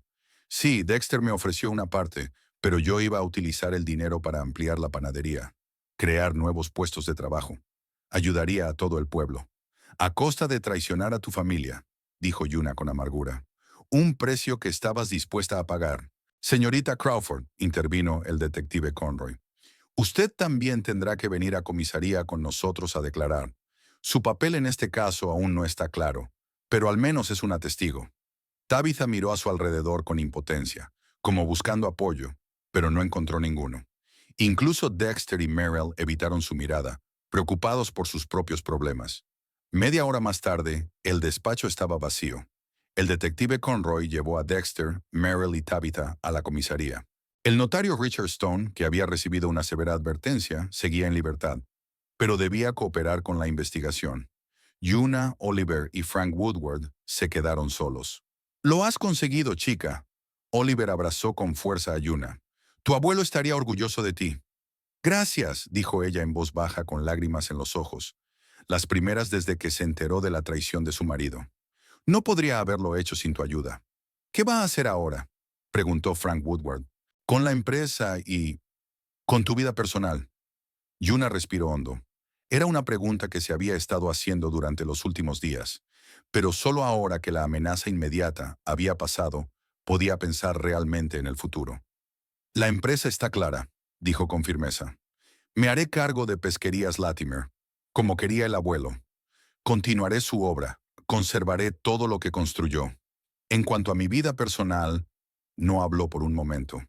Speaker 1: Sí, Dexter me ofreció una parte, pero yo iba a utilizar el dinero para ampliar la panadería, crear nuevos puestos de trabajo. Ayudaría a todo el pueblo. A costa de traicionar a tu familia, dijo Yuna con amargura. Un precio que estabas dispuesta a pagar. Señorita Crawford, intervino el detective Conroy. Usted también tendrá que venir a comisaría con nosotros a declarar. Su papel en este caso aún no está claro, pero al menos es una testigo. Tabitha miró a su alrededor con impotencia, como buscando apoyo, pero no encontró ninguno. Incluso Dexter y Merrill evitaron su mirada, preocupados por sus propios problemas. Media hora más tarde, el despacho estaba vacío. El detective Conroy llevó a Dexter, Merrill y Tabitha a la comisaría. El notario Richard Stone, que había recibido una severa advertencia, seguía en libertad, pero debía cooperar con la investigación. Yuna, Oliver y Frank Woodward se quedaron solos. Lo has conseguido, chica. Oliver abrazó con fuerza a Yuna. Tu abuelo estaría orgulloso de ti. Gracias, dijo ella en voz baja con lágrimas en los ojos, las primeras desde que se enteró de la traición de su marido. No podría haberlo hecho sin tu ayuda. ¿Qué va a hacer ahora? Preguntó Frank Woodward. Con la empresa y... con tu vida personal. Yuna respiró hondo. Era una pregunta que se había estado haciendo durante los últimos días, pero solo ahora que la amenaza inmediata había pasado, podía pensar realmente en el futuro. La empresa está clara, dijo con firmeza. Me haré cargo de Pesquerías Latimer, como quería el abuelo. Continuaré su obra, conservaré todo lo que construyó. En cuanto a mi vida personal, no habló por un momento.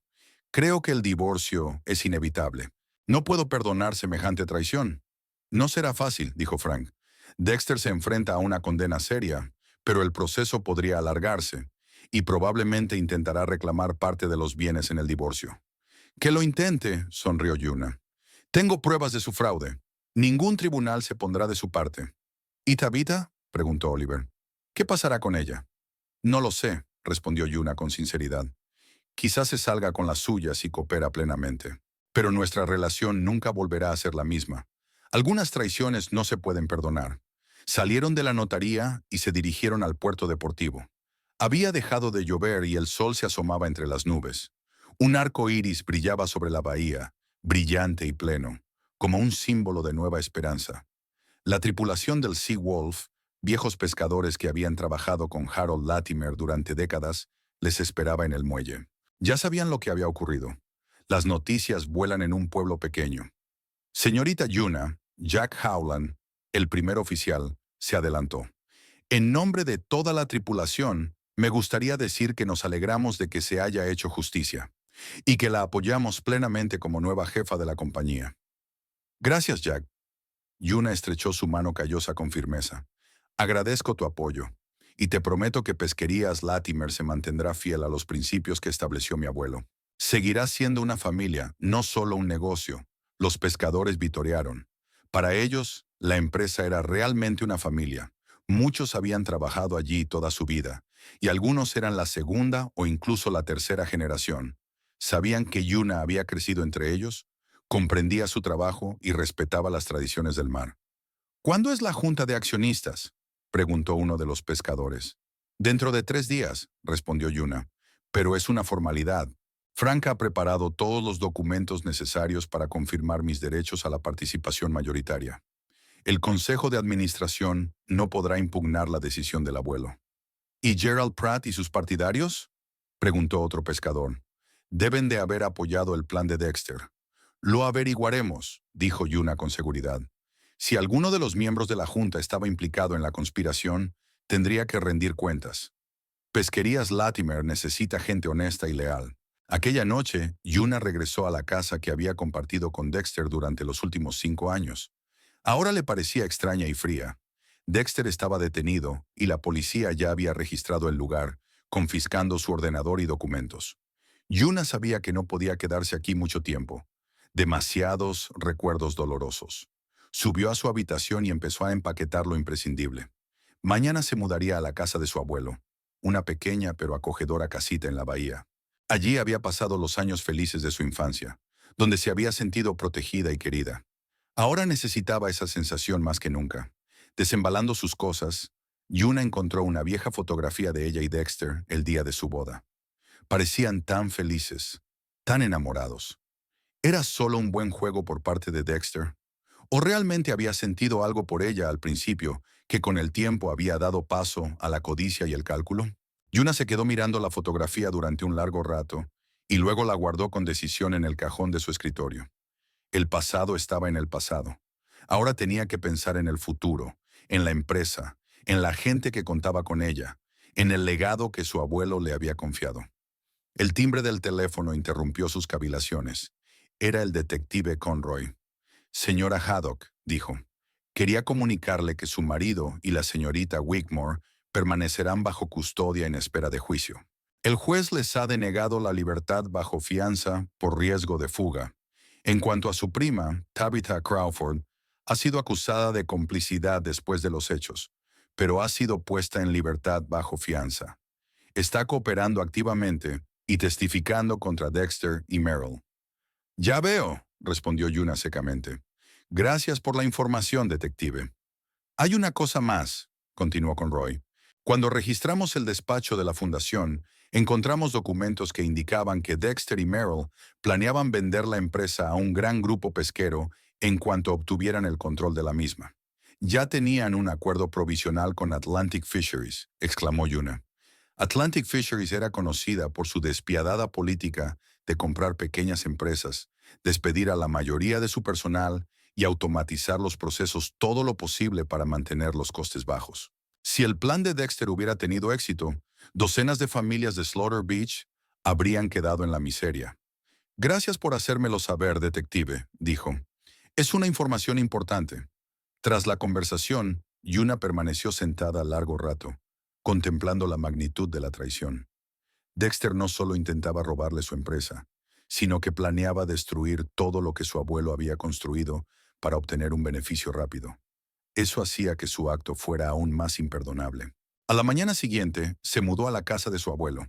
Speaker 1: Creo que el divorcio es inevitable. No puedo perdonar semejante traición. No será fácil, dijo Frank. Dexter se enfrenta a una condena seria, pero el proceso podría alargarse, y probablemente intentará reclamar parte de los bienes en el divorcio. Que lo intente, sonrió Yuna. Tengo pruebas de su fraude. Ningún tribunal se pondrá de su parte. ¿Y Tabitha? Preguntó Oliver. ¿Qué pasará con ella? No lo sé, respondió Yuna con sinceridad. Quizás se salga con las suyas y coopera plenamente. Pero nuestra relación nunca volverá a ser la misma. Algunas traiciones no se pueden perdonar. Salieron de la notaría y se dirigieron al puerto deportivo. Había dejado de llover y el sol se asomaba entre las nubes. Un arco iris brillaba sobre la bahía, brillante y pleno, como un símbolo de nueva esperanza. La tripulación del Sea Wolf, viejos pescadores que habían trabajado con Harold Latimer durante décadas, les esperaba en el muelle. Ya sabían lo que había ocurrido. Las noticias vuelan en un pueblo pequeño. Señorita Yuna, Jack Howland, el primer oficial, se adelantó. En nombre de toda la tripulación, me gustaría decir que nos alegramos de que se haya hecho justicia y que la apoyamos plenamente como nueva jefa de la compañía. Gracias, Jack. Yuna estrechó su mano callosa con firmeza. Agradezco tu apoyo, y te prometo que Pesquerías Latimer se mantendrá fiel a los principios que estableció mi abuelo. Seguirá siendo una familia, no solo un negocio. Los pescadores vitorearon. Para ellos, la empresa era realmente una familia. Muchos habían trabajado allí toda su vida, y algunos eran la segunda o incluso la tercera generación. Sabían que Yuna había crecido entre ellos, comprendía su trabajo y respetaba las tradiciones del mar. ¿Cuándo es la junta de accionistas?, preguntó uno de los pescadores. Dentro de 3 días, respondió Yuna. Pero es una formalidad. Frank ha preparado todos los documentos necesarios para confirmar mis derechos a la participación mayoritaria. El Consejo de Administración no podrá impugnar la decisión del abuelo. ¿Y Gerald Pratt y sus partidarios?, preguntó otro pescador. Deben de haber apoyado el plan de Dexter. Lo averiguaremos, dijo Yuna con seguridad. Si alguno de los miembros de la Junta estaba implicado en la conspiración, tendría que rendir cuentas. Pesquerías Latimer necesita gente honesta y leal. Aquella noche, Yuna regresó a la casa que había compartido con Dexter durante los últimos 5 años. Ahora le parecía extraña y fría. Dexter estaba detenido y la policía ya había registrado el lugar, confiscando su ordenador y documentos. Yuna sabía que no podía quedarse aquí mucho tiempo. Demasiados recuerdos dolorosos. Subió a su habitación y empezó a empaquetar lo imprescindible. Mañana se mudaría a la casa de su abuelo, una pequeña pero acogedora casita en la bahía. Allí había pasado los años felices de su infancia, donde se había sentido protegida y querida. Ahora necesitaba esa sensación más que nunca. Desembalando sus cosas, Yuna encontró una vieja fotografía de ella y Dexter el día de su boda. Parecían tan felices, tan enamorados. ¿Era solo un buen juego por parte de Dexter? ¿O realmente había sentido algo por ella al principio, que con el tiempo había dado paso a la codicia y el cálculo? Yuna se quedó mirando la fotografía durante un largo rato, y luego la guardó con decisión en el cajón de su escritorio. El pasado estaba en el pasado. Ahora tenía que pensar en el futuro, en la empresa, en la gente que contaba con ella, en el legado que su abuelo le había confiado. El timbre del teléfono interrumpió sus cavilaciones. Era el detective Conroy. Señora Haddock, dijo, quería comunicarle que su marido y la señorita Wigmore permanecerán bajo custodia en espera de juicio. El juez les ha denegado la libertad bajo fianza por riesgo de fuga. En cuanto a su prima, Tabitha Crawford, ha sido acusada de complicidad después de los hechos, pero ha sido puesta en libertad bajo fianza. Está cooperando activamente y testificando contra Dexter y Merrill. Ya veo, respondió Yuna secamente. Gracias por la información, detective. Hay una cosa más, continuó Conroy. Cuando registramos el despacho de la fundación, encontramos documentos que indicaban que Dexter y Merrill planeaban vender la empresa a un gran grupo pesquero en cuanto obtuvieran el control de la misma. Ya tenían un acuerdo provisional con Atlantic Fisheries, exclamó Yuna. Atlantic Fisheries era conocida por su despiadada política de comprar pequeñas empresas, despedir a la mayoría de su personal y automatizar los procesos todo lo posible para mantener los costes bajos. Si el plan de Dexter hubiera tenido éxito, docenas de familias de Slaughter Beach habrían quedado en la miseria. Gracias por hacérmelo saber, detective, dijo. Es una información importante. Tras la conversación, Yuna permaneció sentada largo rato, contemplando la magnitud de la traición. Dexter no solo intentaba robarle su empresa, sino que planeaba destruir todo lo que su abuelo había construido para obtener un beneficio rápido. Eso hacía que su acto fuera aún más imperdonable. A la mañana siguiente, se mudó a la casa de su abuelo.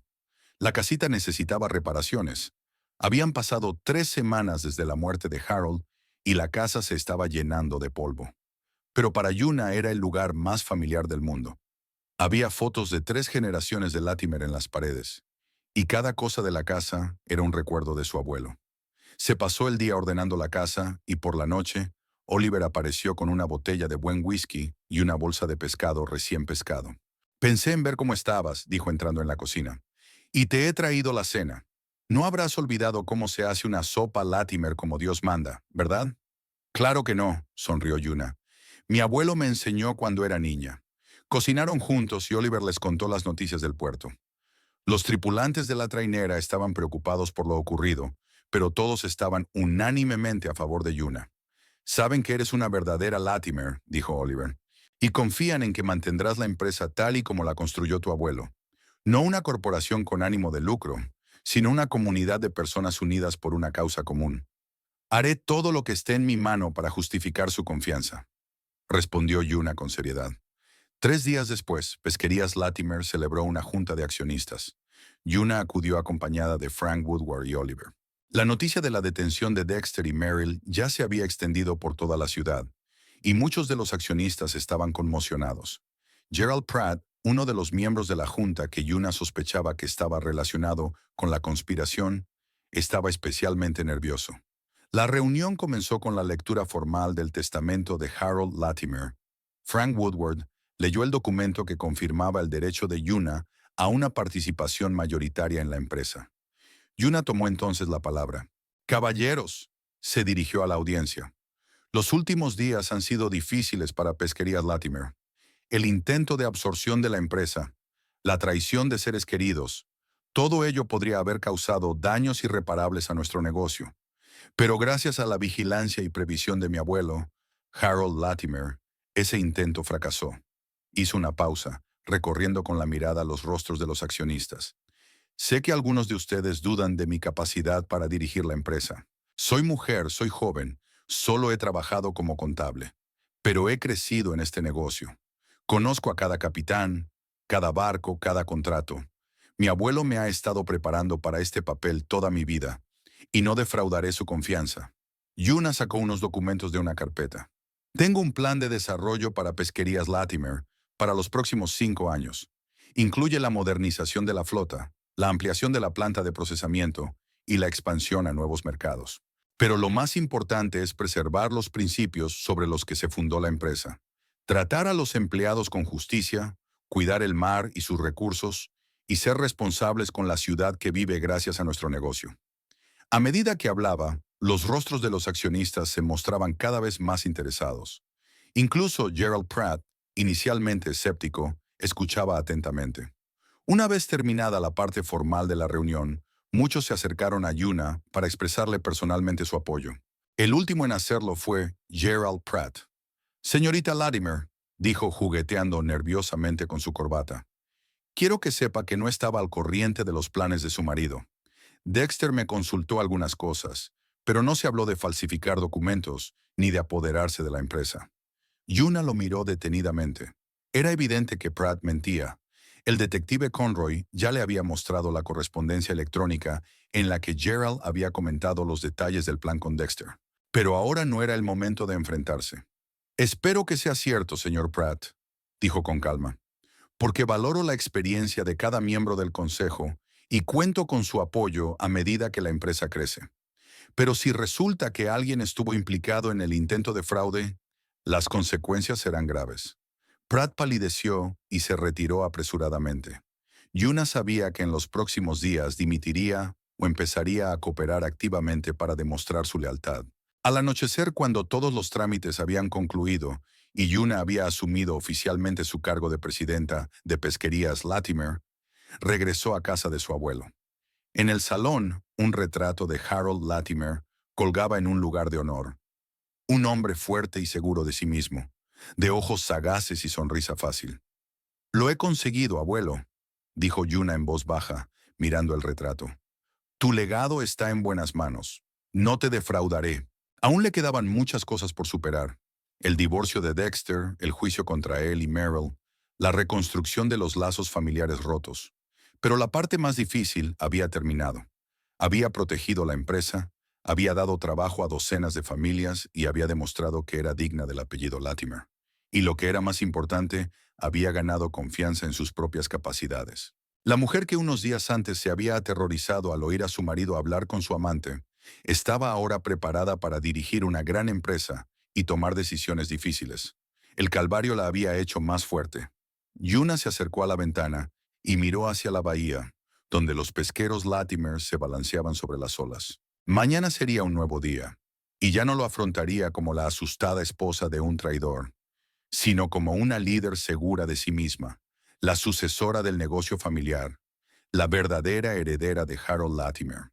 Speaker 1: La casita necesitaba reparaciones. Habían pasado 3 semanas desde la muerte de Harold y la casa se estaba llenando de polvo. Pero para Yuna era el lugar más familiar del mundo. Había fotos de 3 generaciones de Latimer en las paredes, y cada cosa de la casa era un recuerdo de su abuelo. Se pasó el día ordenando la casa y por la noche, Oliver apareció con una botella de buen whisky y una bolsa de pescado recién pescado. Pensé en ver cómo estabas, dijo entrando en la cocina, y te he traído la cena. No habrás olvidado cómo se hace una sopa Latimer como Dios manda, ¿verdad? Claro que no, sonrió Yuna. Mi abuelo me enseñó cuando era niña. Cocinaron juntos y Oliver les contó las noticias del puerto. Los tripulantes de la trainera estaban preocupados por lo ocurrido, pero todos estaban unánimemente a favor de Yuna. Saben que eres una verdadera Latimer, dijo Oliver, y confían en que mantendrás la empresa tal y como la construyó tu abuelo. No una corporación con ánimo de lucro, sino una comunidad de personas unidas por una causa común. Haré todo lo que esté en mi mano para justificar su confianza, respondió Yuna con seriedad. 3 días después, Pesquerías Latimer celebró una junta de accionistas. Yuna acudió acompañada de Frank Woodward y Oliver. La noticia de la detención de Dexter y Merrill ya se había extendido por toda la ciudad, y muchos de los accionistas estaban conmocionados. Gerald Pratt, uno de los miembros de la junta que Yuna sospechaba que estaba relacionado con la conspiración, estaba especialmente nervioso. La reunión comenzó con la lectura formal del testamento de Harold Latimer. Frank Woodward leyó el documento que confirmaba el derecho de Yuna a una participación mayoritaria en la empresa. Yuna tomó entonces la palabra. Caballeros, se dirigió a la audiencia. Los últimos días han sido difíciles para Pesquerías Latimer. El intento de absorción de la empresa, la traición de seres queridos, todo ello podría haber causado daños irreparables a nuestro negocio. Pero gracias a la vigilancia y previsión de mi abuelo, Harold Latimer, ese intento fracasó. Hizo una pausa, recorriendo con la mirada los rostros de los accionistas. Sé que algunos de ustedes dudan de mi capacidad para dirigir la empresa. Soy mujer, soy joven, solo he trabajado como contable, pero he crecido en este negocio. Conozco a cada capitán, cada barco, cada contrato. Mi abuelo me ha estado preparando para este papel toda mi vida, y no defraudaré su confianza. Yuna sacó unos documentos de una carpeta. Tengo un plan de desarrollo para Pesquerías Latimer para los próximos 5 años. Incluye la modernización de la flota, la ampliación de la planta de procesamiento y la expansión a nuevos mercados. Pero lo más importante es preservar los principios sobre los que se fundó la empresa. Tratar a los empleados con justicia, cuidar el mar y sus recursos, y ser responsables con la ciudad que vive gracias a nuestro negocio. A medida que hablaba, los rostros de los accionistas se mostraban cada vez más interesados. Incluso Gerald Pratt, inicialmente escéptico, escuchaba atentamente. Una vez terminada la parte formal de la reunión, muchos se acercaron a Yuna para expresarle personalmente su apoyo. El último en hacerlo fue Gerald Pratt. Señorita Latimer, dijo jugueteando nerviosamente con su corbata, quiero que sepa que no estaba al corriente de los planes de su marido. Dexter me consultó algunas cosas, pero no se habló de falsificar documentos ni de apoderarse de la empresa. Yuna lo miró detenidamente. Era evidente que Pratt mentía. El detective Conroy ya le había mostrado la correspondencia electrónica en la que Gerald había comentado los detalles del plan con Dexter. Pero ahora no era el momento de enfrentarse. Espero que sea cierto, señor Pratt, dijo con calma, porque valoro la experiencia de cada miembro del consejo y cuento con su apoyo a medida que la empresa crece. Pero si resulta que alguien estuvo implicado en el intento de fraude, las consecuencias serán graves. Pratt palideció y se retiró apresuradamente. Yuna sabía que en los próximos días dimitiría o empezaría a cooperar activamente para demostrar su lealtad. Al anochecer, cuando todos los trámites habían concluido y Yuna había asumido oficialmente su cargo de presidenta de Pesquerías Latimer, regresó a casa de su abuelo. En el salón, un retrato de Harold Latimer colgaba en un lugar de honor. Un hombre fuerte y seguro de sí mismo, de ojos sagaces y sonrisa fácil. «Lo he conseguido, abuelo», dijo Yuna en voz baja, mirando el retrato. «Tu legado está en buenas manos. No te defraudaré». Aún le quedaban muchas cosas por superar. El divorcio de Dexter, el juicio contra él y Merrill, la reconstrucción de los lazos familiares rotos. Pero la parte más difícil había terminado. Había protegido la empresa, había dado trabajo a docenas de familias y había demostrado que era digna del apellido Latimer. Y lo que era más importante, había ganado confianza en sus propias capacidades. La mujer que unos días antes se había aterrorizado al oír a su marido hablar con su amante, estaba ahora preparada para dirigir una gran empresa y tomar decisiones difíciles. El calvario la había hecho más fuerte. Yuna se acercó a la ventana y miró hacia la bahía, donde los pesqueros Latimer se balanceaban sobre las olas. Mañana sería un nuevo día, y ya no lo afrontaría como la asustada esposa de un traidor, sino como una líder segura de sí misma, la sucesora del negocio familiar, la verdadera heredera de Harold Latimer.